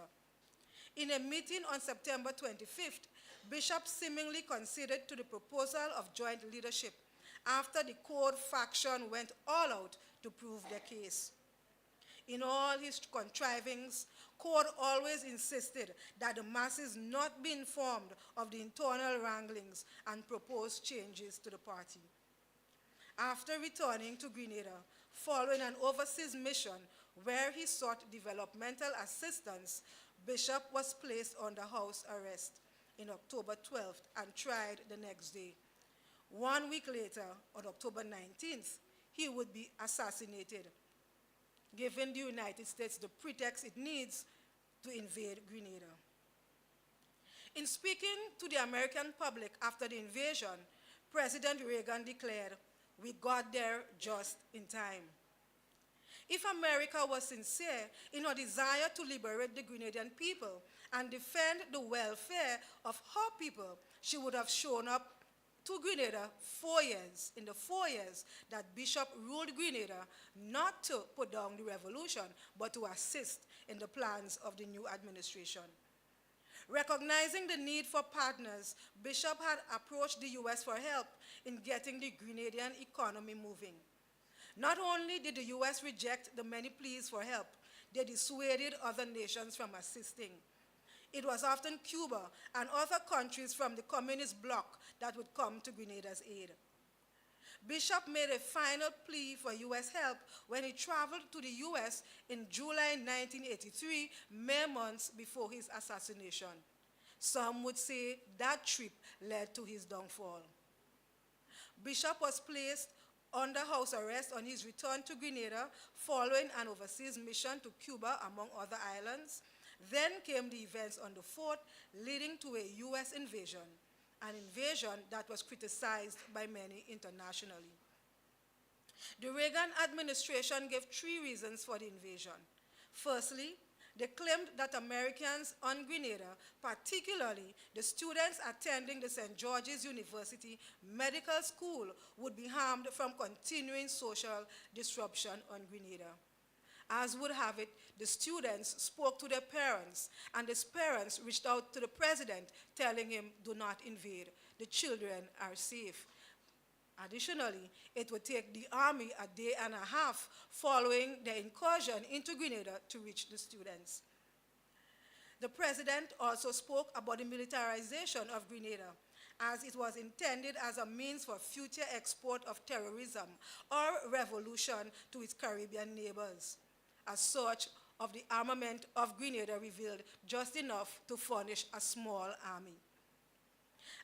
In a meeting on September 25th, Bishop seemingly conceded to the proposal of joint leadership after the Code faction went all out to prove their case. In all his contrivings, Code always insisted that the masses not be informed of the internal wranglings and proposed changes to the party. After returning to Grenada, following an overseas mission where he sought developmental assistance, Bishop was placed under house arrest in October 12th and tried the next day. 1 week later, on October 19th, he would be assassinated, giving the United States the pretext it needs to invade Grenada. In speaking to the American public after the invasion, President Reagan declared, "We got there just in time." If America was sincere in her desire to liberate the Grenadian people and defend the welfare of her people, she would have shown up to Grenada in the 4 years that Bishop ruled Grenada, not to put down the revolution, but to assist in the plans of the new administration. Recognizing the need for partners, Bishop had approached the US for help in getting the Grenadian economy moving. Not only did the US reject the many pleas for help, they dissuaded other nations from assisting. It was often Cuba and other countries from the communist bloc that would come to Grenada's aid. Bishop made a final plea for US help when he traveled to the US in July 1983, mere months before his assassination. Some would say that trip led to his downfall. Bishop was placed under house arrest on his return to Grenada following an overseas mission to Cuba, among other islands. Then came the events on the 4th, leading to a US invasion, an invasion that was criticized by many internationally. The Reagan administration gave 3 reasons for the invasion. Firstly, they claimed that Americans on Grenada, particularly the students attending the St. George's University Medical School, would be harmed from continuing social disruption on Grenada. As would have it, the students spoke to their parents, and these parents reached out to the president, telling him, "Do not invade. The children are safe." Additionally, it would take the army a day and a half following the incursion into Grenada to reach the students. The president also spoke about the militarization of Grenada, as it was intended as a means for future export of terrorism or revolution to its Caribbean neighbors. As such, of the armament of Grenada revealed just enough to furnish a small army.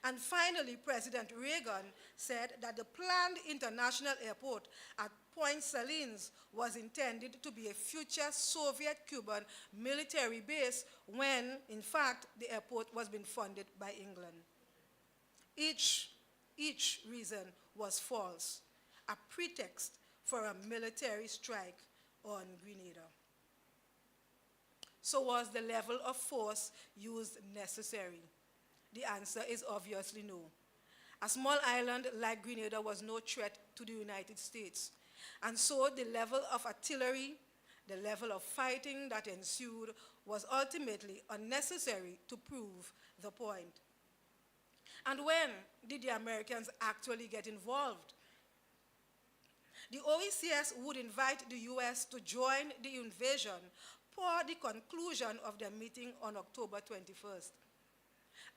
And finally, President Reagan said that the planned international airport at Point Salines was intended to be a future Soviet-Cuban military base when, in fact, the airport was being funded by England. Each reason was false, a pretext for a military strike on Grenada. So was the level of force used necessary? The answer is obviously no. A small island like Grenada was no threat to the United States. And so the level of artillery, the level of fighting that ensued was ultimately unnecessary to prove the point. And when did the Americans actually get involved? The OECS would invite the US to join the invasion for the conclusion of their meeting on October 21st.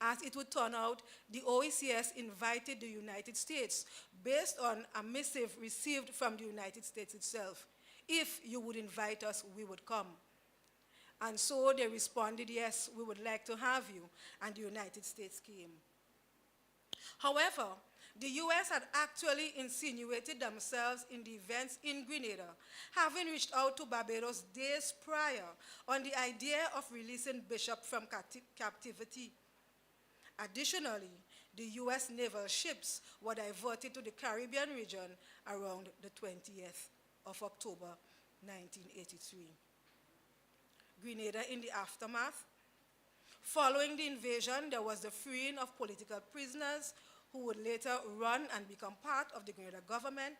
As it would turn out, the OECS invited the United States based on a missive received from the United States itself. If you would invite us, we would come. And so they responded, yes, we would like to have you, and the United States came. However, the US had actually insinuated themselves in the events in Grenada, having reached out to Barbados days prior on the idea of releasing Bishop from captivity. Additionally, the US naval ships were diverted to the Caribbean region around the 20th of October, 1983. Grenada in the aftermath. Following the invasion, there was the freeing of political prisoners who would later run and become part of the Grenada government.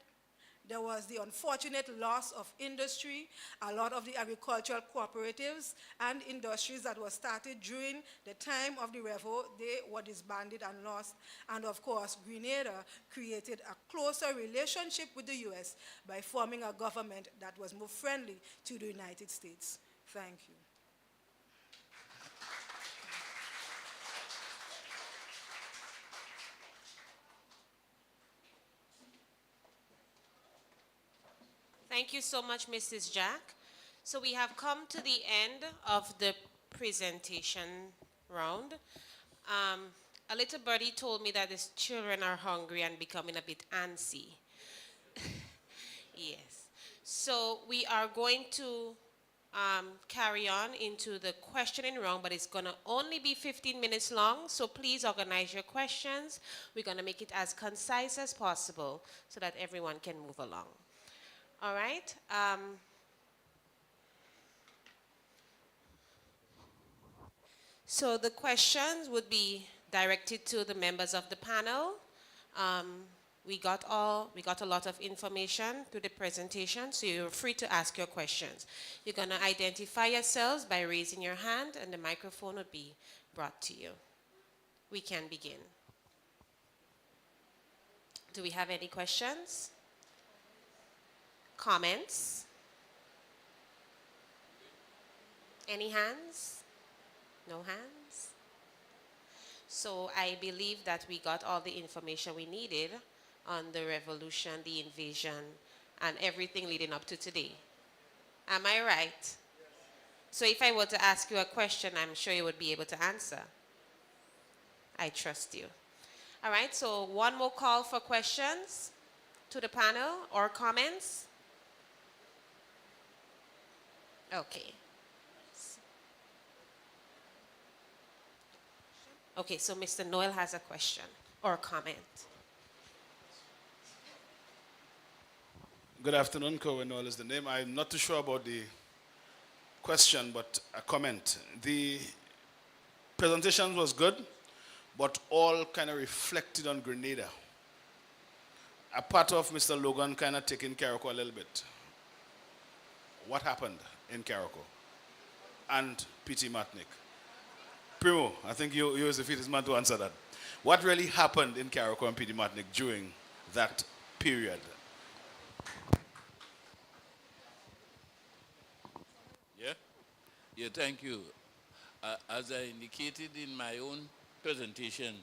There was the unfortunate loss of industry. A lot of the agricultural cooperatives and industries that were started during the time of the revolt, they were disbanded and lost. And of course, Grenada created a closer relationship with the US by forming a government that was more friendly to the United States. Thank you. Thank you so much, Mrs. Jack. So we have come to the end of the presentation round. A little birdie told me that his children are hungry and becoming a bit antsy. Yes. So we are going to carry on into the questioning round, but it's going to only be 15 minutes long, so please organize your questions. We're going to make it as concise as possible so that everyone can move along. All right. So the questions would be directed to the members of the panel. We got a lot of information through the presentation, so you're free to ask your questions. You're going to identify yourselves by raising your hand, and the microphone will be brought to you. We can begin. Do we have any questions? Comments? Any hands? No hands? So I believe that we got all the information we needed on the revolution, the invasion, and everything leading up to today. Am I right? So if I were to ask you a question, I'm sure you would be able to answer. I trust you. All right, so one more call for questions to the panel or comments. Okay. Okay, so Mr. Noel has a question or comment. Good afternoon, Cohen Noel is the name. I'm not too sure about the question, but a comment. The presentation was good, but all kind of reflected on Grenada. A part of Mr. Logan kind of taking Carriacou a little bit. What happened in Carriacou and P.T. Martinique? Primo, I think you is the fittest man to answer that. What really happened in Carriacou and P.T. Martinique during that period? Yeah, thank you. As I indicated in my own presentation,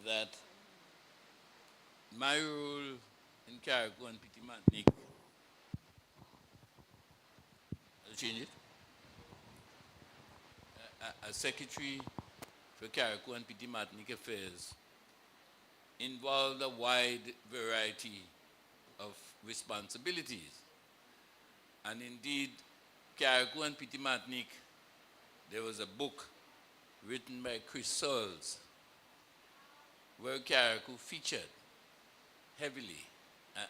that my role in Carriacou and P.T. Martinique, I'll change it, as Secretary for Carriacou and P.T. Martinique Affairs, involved a wide variety of responsibilities. And indeed, Carriacou and P.T. Martinique, there was a book written by Chris Searles where Carriacou featured heavily.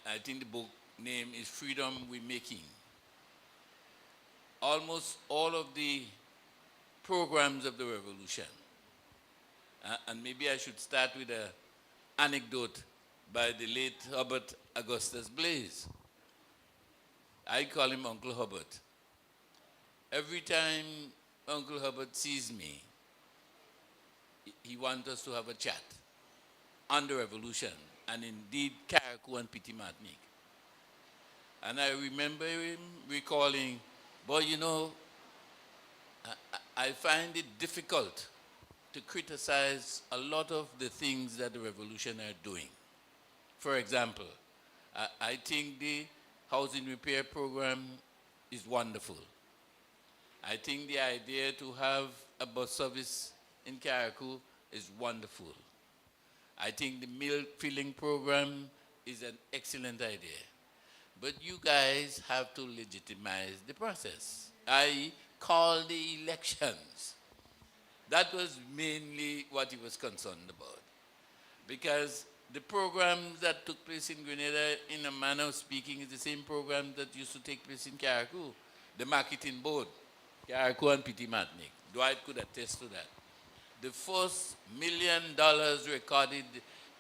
I think the book name is Freedom We're Making. Almost all of the programs of the revolution, and maybe I should start with an anecdote by the late Herbert Augustus Blaze. I call him Uncle Herbert. Every time Uncle Herbert sees me, he wants us to have a chat on the revolution, and indeed Carriacou and P.T. Martinique. And I remember him recalling But you know, I find it difficult to criticize a lot of the things that the revolution are doing. For example, I think the housing repair program is wonderful. I think the idea to have a bus service in Karakou is wonderful. I think the meal filling program is an excellent idea. But you guys have to legitimize the process. I call the elections. That was mainly what he was concerned about. Because the programs that took place in Grenada, in a manner of speaking, is the same program that used to take place in Karakou. The marketing board, Karakou and Petit Matnik. Dwight could attest to that. The first $1 million recorded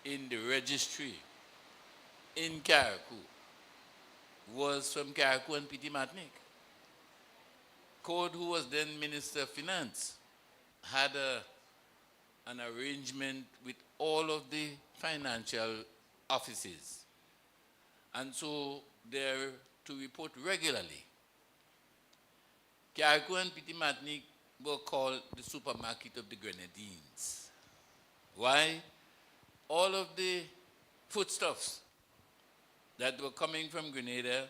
in the registry in Karakou was from Karakou and Petit Matnik. Code, who was then Minister of Finance, had an arrangement with all of the financial offices. And so they're to report regularly. Karakou and Petit Matnik were called the supermarket of the Grenadines. Why? All of the foodstuffs that were coming from Grenada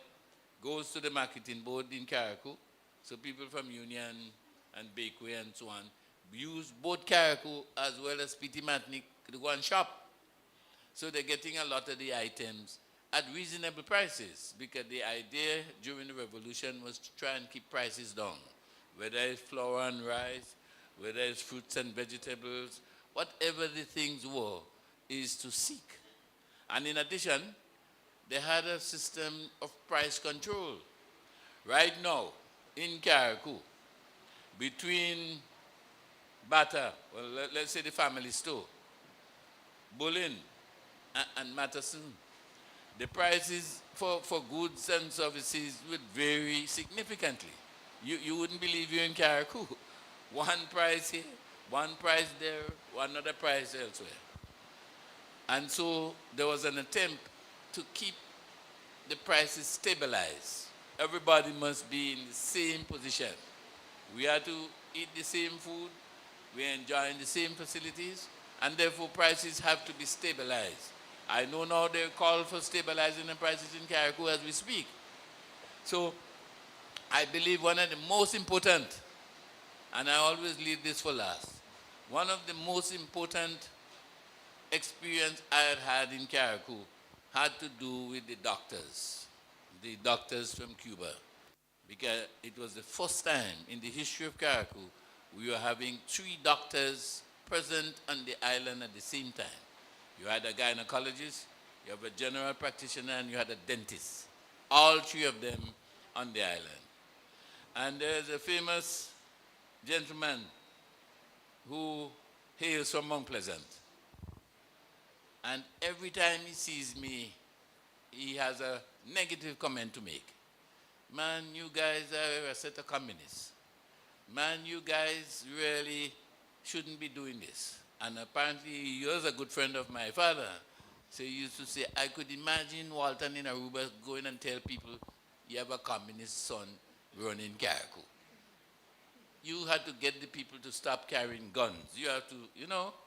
goes to the marketing board in Karakou. So people from Union and Bakeway and so on use both Karakou as well as Petit Matnik to go and shop. So they're getting a lot of the items at reasonable prices, because the idea during the revolution was to try and keep prices down. Whether it's flour and rice, whether it's fruits and vegetables, whatever the things were, is to seek. And in addition, they had a system of price control. Right now, in Karakou, between Bata, well, let's say the family store, Bulin, and Matterson, the prices for goods and services would vary significantly. You wouldn't believe you're in Karakou. One price here, one price there, one other price elsewhere. And so there was an attempt to keep the prices stabilized. Everybody must be in the same position. We are to eat the same food, we're enjoying the same facilities, and therefore prices have to be stabilized. I know now they call for stabilizing the prices in Karakou as we speak. So I believe one of the most important, and I always leave this for last, one of the most important experience I had in Karakou had to do with the doctors from Cuba. Because it was the first time in the history of Karakou we were having 3 doctors present on the island at the same time. You had a gynecologist, you have a general practitioner, and you had a dentist. All 3 of them on the island. And there's a famous gentleman who hails from Mount Pleasant. And every time he sees me, he has a negative comment to make. Man, you guys are a set of communists. Man, you guys really shouldn't be doing this. And apparently he was a good friend of my father. So he used to say, I could imagine Walton in Aruba going and tell people, you have a communist son running Karakou. You had to get the people to stop carrying guns. You have to,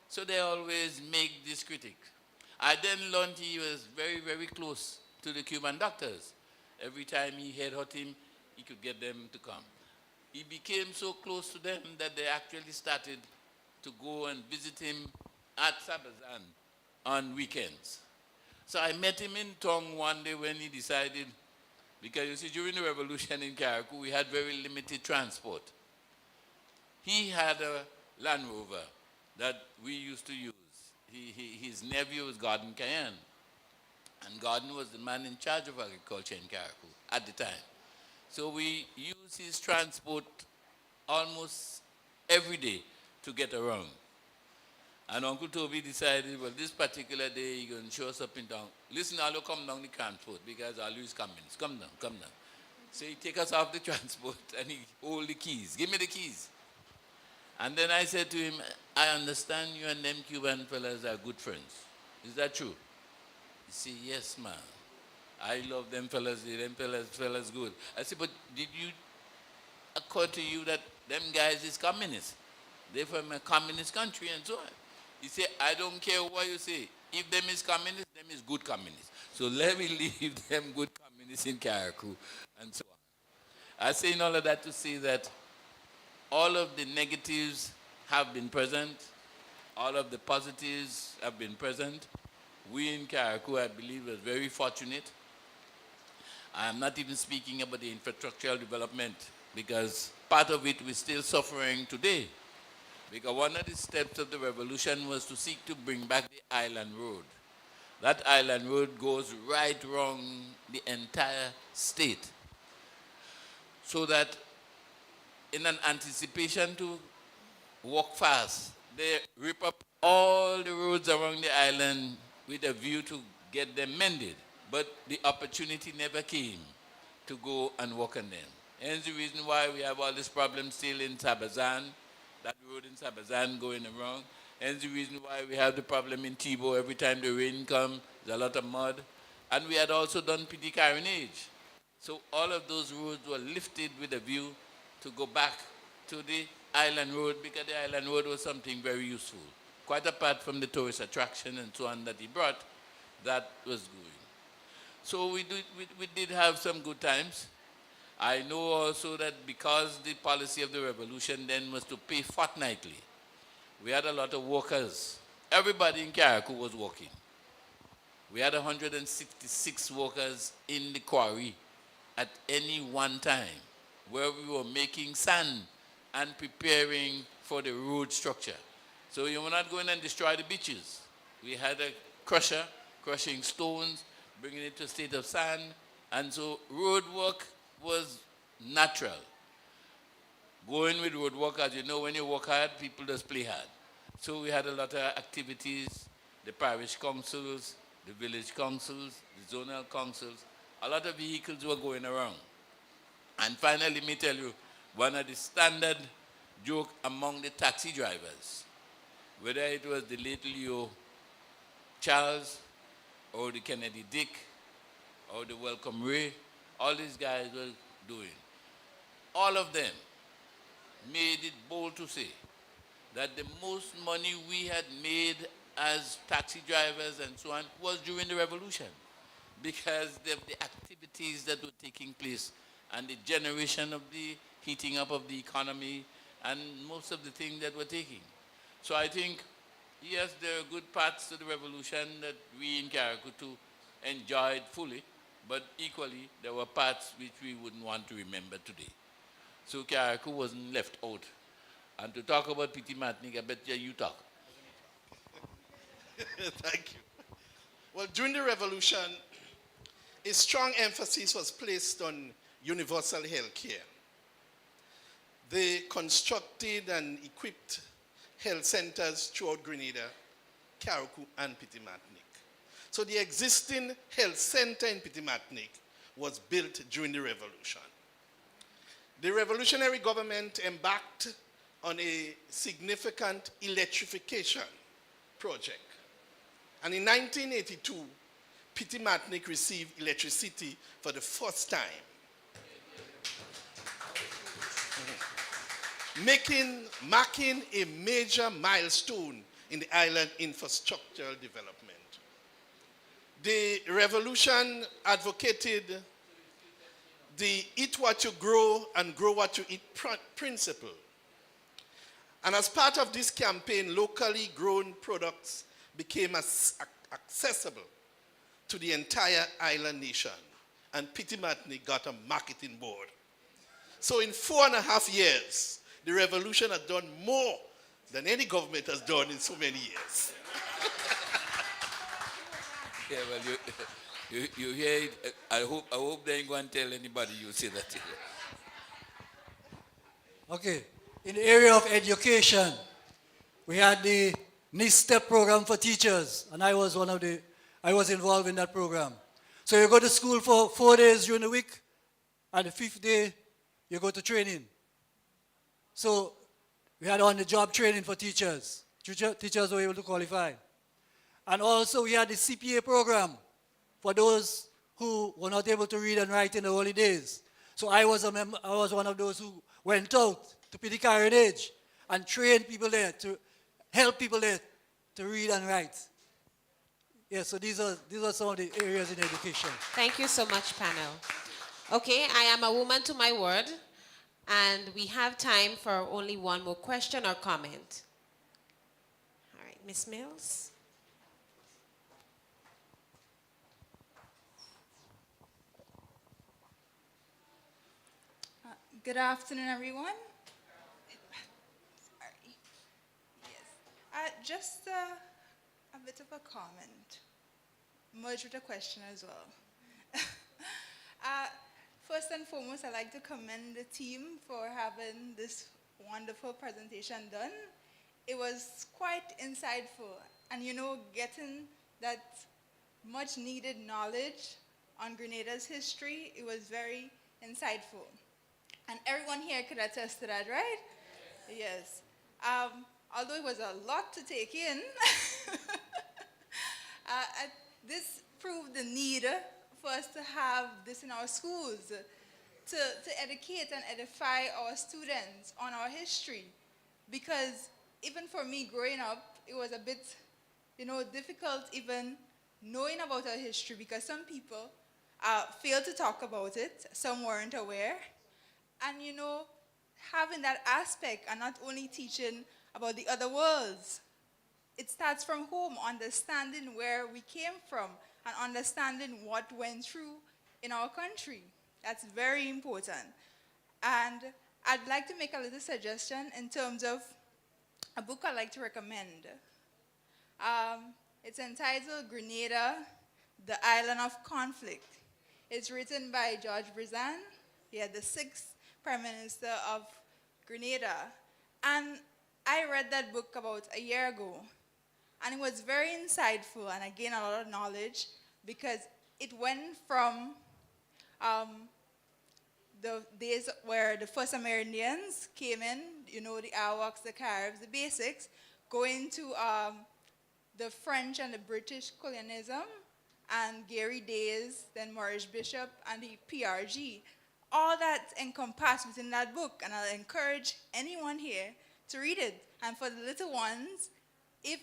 so they always make this critic. I then learned he was very, very close to the Cuban doctors. Every time he headhunted him, he could get them to come. He became so close to them that they actually started to go and visit him at Sabazan on weekends. So I met him in Tong one day when he decided, because you see, during the revolution in Karakou, we had very limited transport. He had a Land Rover that we used to use. His nephew was Gordon Cayenne. And Gordon was the man in charge of agriculture in Karakou at the time. So we used his transport almost every day to get around. And Uncle Toby decided, well, this particular day he's going to show us up in town. Listen, I'll come down the transport because I'll use communists. Come down. So he take us off the transport and he hold the keys. Give me the keys. And then I said to him, I understand you and them Cuban fellas are good friends. Is that true? He said, yes, man. I love them fellas good. I said, but did you occur to you that them guys is communists. They're from a communist country and so on. He said, I don't care what you say. If them is communists, them is good communists. So let me leave them good communists in Carriacou and so on. I say in all of that to say that all of the negatives have been present. All of the positives have been present. We in Carriacou, I believe, was very fortunate. I am not even speaking about the infrastructural development because part of it we're still suffering today. Because one of the steps of the revolution was to seek to bring back the island road. That island road goes right around the entire state. So that in an anticipation to walk fast, they rip up all the roads around the island with a view to get them mended. But the opportunity never came to go and work on them. Hence the reason why we have all this problem still in Sabazan, that road in Sabazan going around. Hence the reason why we have the problem in Tibo. Every time the rain comes, there's a lot of mud. And we had also done Petit Caronage. So all of those roads were lifted with a view to go back to the island road because the island road was something very useful. Quite apart from the tourist attraction and so on that he brought, that was going. So we did have some good times. I know also that because the policy of the revolution then was to pay fortnightly, we had a lot of workers. Everybody in Carriacou was working. We had 166 workers in the quarry at any one time, where we were making sand and preparing for the road structure. So you were not going and destroy the beaches. We had a crusher, crushing stones, bringing it to a state of sand, and so road work was natural. Going with road work, as you know, when you work hard, people just play hard. So we had a lot of activities, the parish councils, the village councils, the zonal councils, a lot of vehicles were going around. And finally, let me tell you, one of the standard joke among the taxi drivers, whether it was the late Leo Charles, or the Kennedy Dick, or the Welcome Ray, all these guys were doing. All of them made it bold to say that the most money we had made as taxi drivers and so on was during the revolution because of the activities that were taking place and the generation of the heating up of the economy and most of the things that were taking. So I think, yes, there are good parts to the revolution that we in Carriacou enjoyed fully, but equally there were parts which we wouldn't want to remember today. So Carriacou wasn't left out. And to talk about Petit Martinique, I bet you talk. Thank you. Well, during the revolution, a strong emphasis was placed on universal health care. They constructed and equipped health centers throughout Grenada, Carriacou, and Petit Martinique. So the existing health center in Petit Martinique was built during the revolution. The revolutionary government embarked on a significant electrification project. And in 1982, Petit Martinique received electricity for the first time, marking a major milestone in the island infrastructural development. The revolution advocated the eat what you grow and grow what you eat principle. And as part of this campaign, locally grown products became accessible to the entire island nation. And Petit Martinique got a marketing board. So in 4.5 years, the revolution has done more than any government has done in so many years. Yeah, well, you hear it. I hope they ain't going to tell anybody you say that. Okay. In the area of education, we had the NISTEP program for teachers, and I was involved in that program. So you go to school for 4 days during the week, and the 5th day, you go to training. So we had on-the-job training for teachers. Teachers were able to qualify. And also we had the CPA program for those who were not able to read and write in the early days. So I was one of those who went out to pay the carronage and trained people there to help people there to read and write. Yeah, so these are some of the areas in education. Thank you so much, panel. Okay, I am a woman to my word, and we have time for only one more question or comment. All right, Ms. Mills. Good afternoon, everyone. Sorry. Yes. Just a bit of a comment, merged with a question as well. First and foremost, I'd like to commend the team for having this wonderful presentation done. It was quite insightful, and getting that much needed knowledge on Grenada's history, it was very insightful. And everyone here could attest to that, right? Yes. Although it was a lot to take in, this proved the need for us to have this in our schools, to educate and edify our students on our history. Because even for me growing up, it was a bit, difficult even knowing about our history, because some people failed to talk about it, some weren't aware. And having that aspect and not only teaching about the other worlds, it starts from home, understanding where we came from and understanding what went through in our country. That's very important. And I'd like to make a little suggestion in terms of a book I'd like to recommend. It's entitled Grenada, the Island of Conflict. It's written by George Brizan, the 6th Prime Minister of Grenada. And I read that book about a year ago. And it was very insightful, and I gained a lot of knowledge, because it went from the days where the first Americans came in, the Arawaks, the Caribs, the basics, going to the French and the British colonialism, and Gairy days, then Maurice Bishop, and the PRG. All that encompassed within that book, and I'll encourage anyone here to read it. And for the little ones, if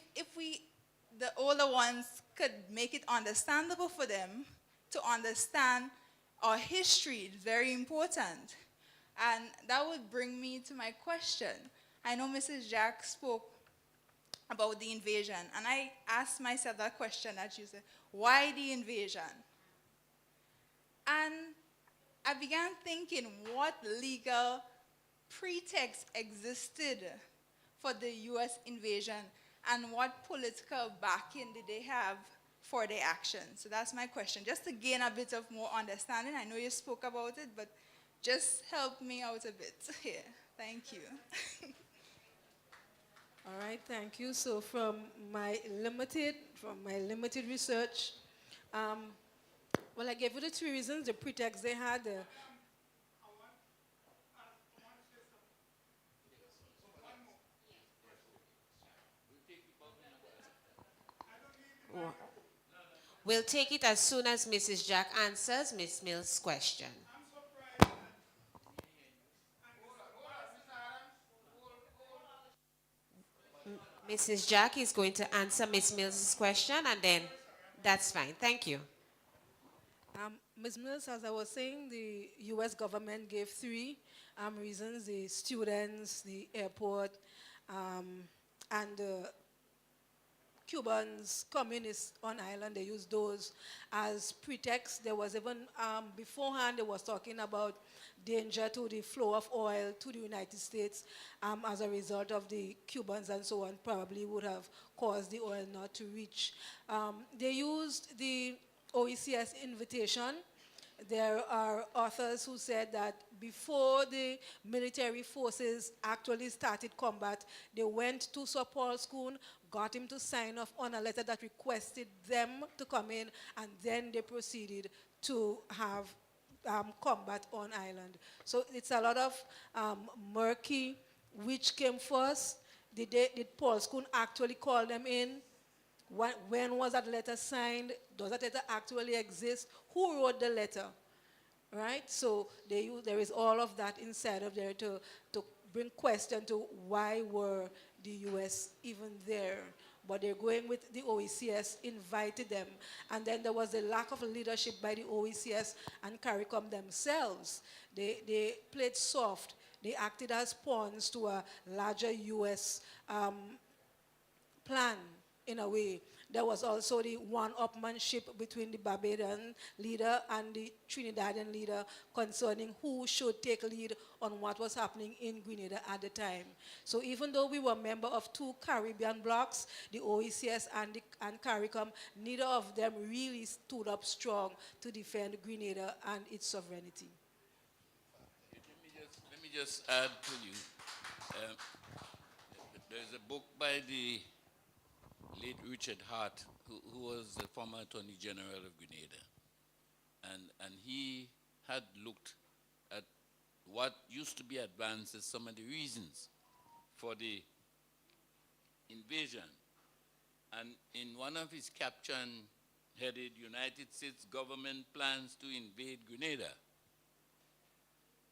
the older ones could make it understandable for them to understand our history, it's very important. And that would bring me to my question. I know Mrs. Jack spoke about the invasion, and I asked myself that question that you said, why the invasion? And I began thinking what legal pretext existed for the U.S. invasion, and what political backing did they have for their action? So that's my question, just to gain a bit of more understanding. I know you spoke about it, but just help me out a bit here. Thank you. All right, thank you. So from my limited research, well, I gave you the 3 reasons, the pretext they had. We'll take it as soon as Mrs. Jack answers Ms. Mills' question. Mrs. Jack is going to answer Ms. Mills' question, and then that's fine. Thank you. Ms. Mills, as I was saying, the U.S. government gave 3 reasons: the students, the airport, and the Cubans, communists on island. They used those as pretext. There was even, beforehand, they was talking about danger to the flow of oil to the United States as a result of the Cubans and so on, probably would have caused the oil not to reach. They used the OECS invitation. There are authors who said that before the military forces actually started combat, they went to Sir Paul Schoon, got him to sign off on a letter that requested them to come in, and then they proceeded to have combat on island. So it's a lot of murky. Which came first? Did Paul Schoon actually call them in? When was that letter signed? Does that letter actually exist? Who wrote the letter? right? So there is all of that inside of there to bring question to why were the U.S. even there. But they're going with the OECS, invited them. And then there was a lack of leadership by the OECS and CARICOM themselves. They played soft. They acted as pawns to a larger U.S. Plan in a way. There was also the one-upmanship between the Barbadian leader and the Trinidadian leader concerning who should take lead on what was happening in Grenada at the time. So even though we were member of two Caribbean blocs, the OECS and CARICOM, neither of them really stood up strong to defend Grenada and its sovereignty. Let me just add to you. There's a book by the late Richard Hart, who was the former Attorney General of Grenada. And he had looked at what used to be advanced as some of the reasons for the invasion. And in one of his caption headed United States government plans to invade Grenada,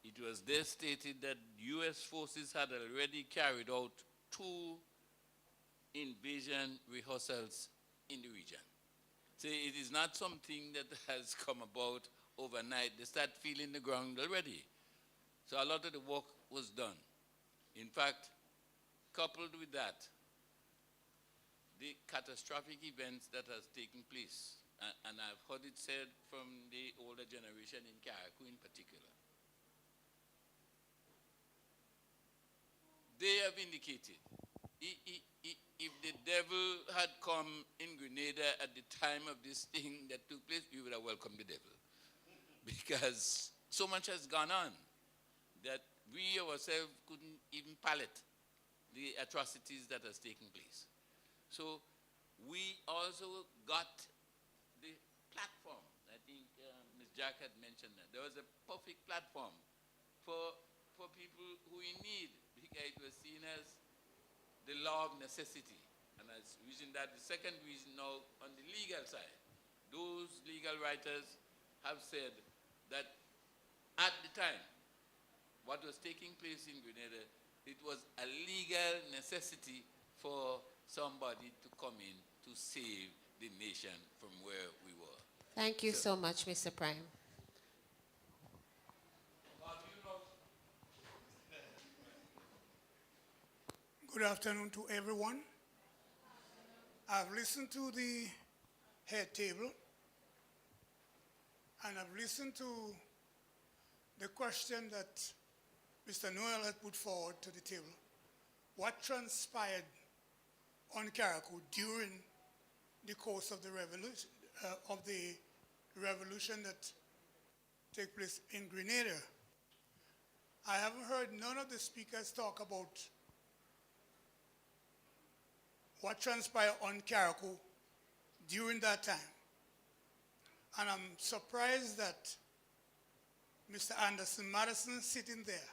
it was there stated that U.S. forces had already carried out 2 invasion rehearsals in the region. So it is not something that has come about overnight. They start feeling the ground already. So a lot of the work was done. In fact, coupled with that, the catastrophic events that has taken place, and I've heard it said from the older generation in Carriacou in particular, they have indicated if the devil had come in Grenada at the time of this thing that took place, we would have welcomed the devil. Because so much has gone on that we ourselves couldn't even palate the atrocities that has taken place. So we also got the platform. I think Ms. Jack had mentioned that. There was a perfect platform for people who in need, because it was seen as the law of necessity. And as reason that, the second reason now on the legal side, those legal writers have said that at the time, what was taking place in Grenada, it was a legal necessity for somebody to come in to save the nation from where we were. Thank you so much, Mr. Prime. Good afternoon to everyone. I've listened to the head table, and I've listened to the question that Mr. Noel had put forward to the table. What transpired on Carriacou during the course of the revolution that took place in Grenada? I haven't heard none of the speakers talk about what transpired on Carriacou during that time. And I'm surprised that Mr. Anderson Madison sitting there,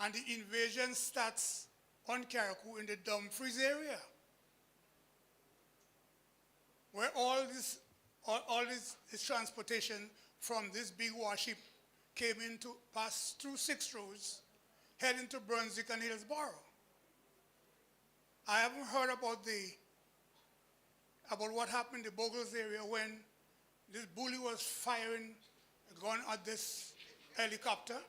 and the invasion starts on Carriacou in the Dumfries area, where all this transportation from this big warship came in to pass through 6 roads, heading to Brunswick and Hillsborough. I haven't heard about what happened in the Bogles area when this bully was firing a gun at this helicopter.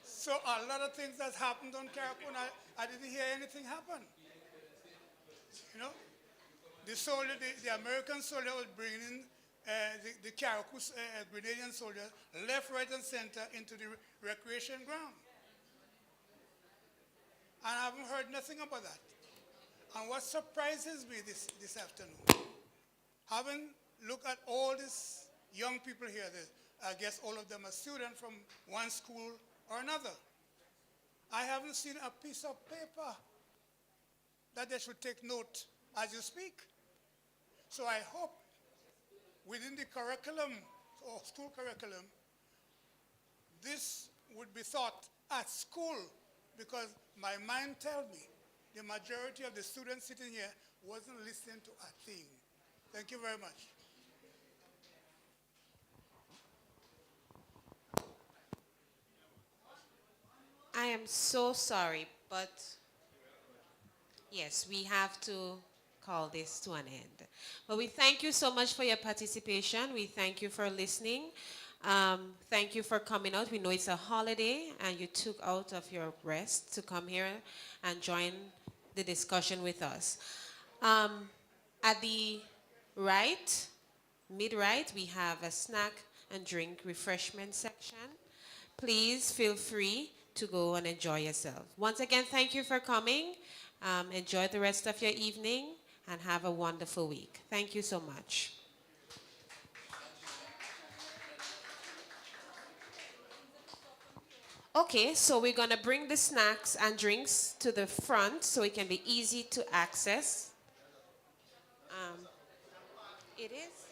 So a lot of things that happened on Carriacou, and I didn't hear anything happen. You know, the American soldier was bringing the Carriacou Grenadian soldiers left, right, and center into the recreation ground. And I haven't heard nothing about that. And what surprises me this afternoon, having looked at all these young people here, I guess all of them are students from one school or another, I haven't seen a piece of paper that they should take note as you speak. So I hope within the curriculum, or school curriculum, this would be taught at school, because my mind tells me the majority of the students sitting here wasn't listening to a thing. Thank you very much. I am so sorry, but yes, we have to call this to an end. But we thank you so much for your participation. We thank you for listening. Thank you for coming out. We know it's a holiday and you took out of your rest to come here and join the discussion with us. At the right, mid-right, we have a snack and drink refreshment section. Please feel free to go and enjoy yourself. Once again, thank you for coming. Enjoy the rest of your evening and have a wonderful week. Thank you so much. Okay, so we're gonna bring the snacks and drinks to the front so it can be easy to access. It is.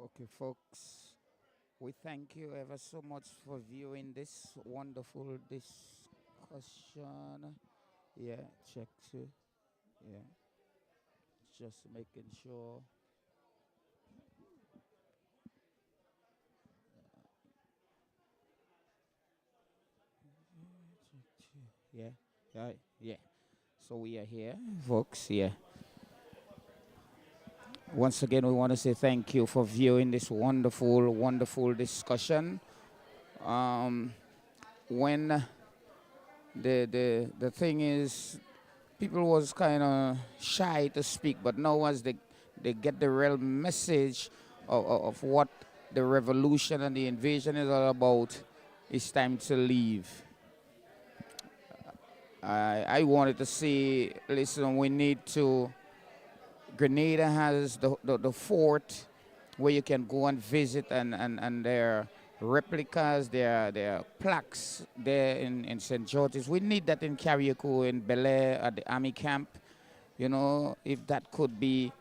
Okay, folks, we thank you ever so much for viewing this wonderful discussion. Yeah, check too. Yeah, just making sure. Yeah, yeah, yeah. So we are here, folks. Yeah. Once again, we want to say thank you for viewing this wonderful, wonderful discussion. When the thing is, people was kind of shy to speak, but now as they get the real message of what the revolution and the invasion is all about, it's time to leave. I wanted to say, listen, we need to. Grenada has the fort where you can go and visit, and their replicas, their plaques there in St. George's. We need that in Carriacou, in Bel Air, at the army camp. You know, if that could be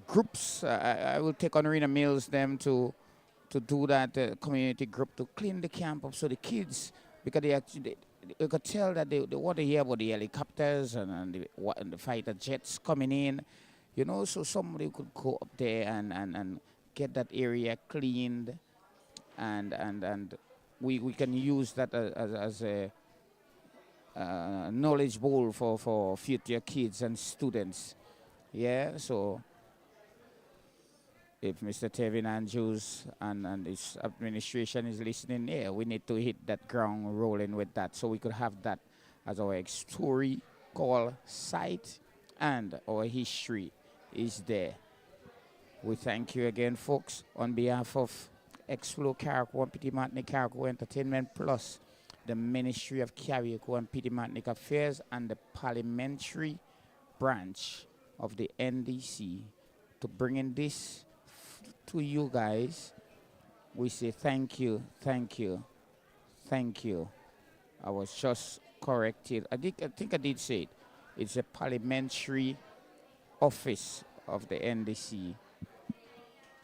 groups. I will take on Arena Mills them to do that community group to clean the camp up so the kids, because they actually you could tell that they want to hear about the helicopters and the fighter jets coming in, you know, so somebody could go up there and get that area cleaned, and we can use that as a knowledge bowl for future kids and students. Yeah, so if Mr. Tevin Andrews and his administration is listening, yeah, we need to hit that ground rolling with that so we could have that as our historical site and our history is there. We thank you again, folks, on behalf of Exflow Carriacou and Petit Martinique Carriacou Entertainment Plus, the Ministry of Carriacou and Petit Martinique Affairs, and the parliamentary branch of the NDC to bringing this to you guys. We say thank you, thank you, thank you. I was just corrected. I think I did say it. It's a parliamentary office of the NDC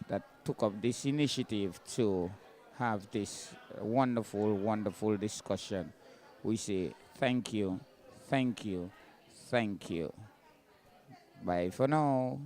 that took up this initiative to have this wonderful, wonderful discussion. We say thank you, thank you, thank you. Bye for now.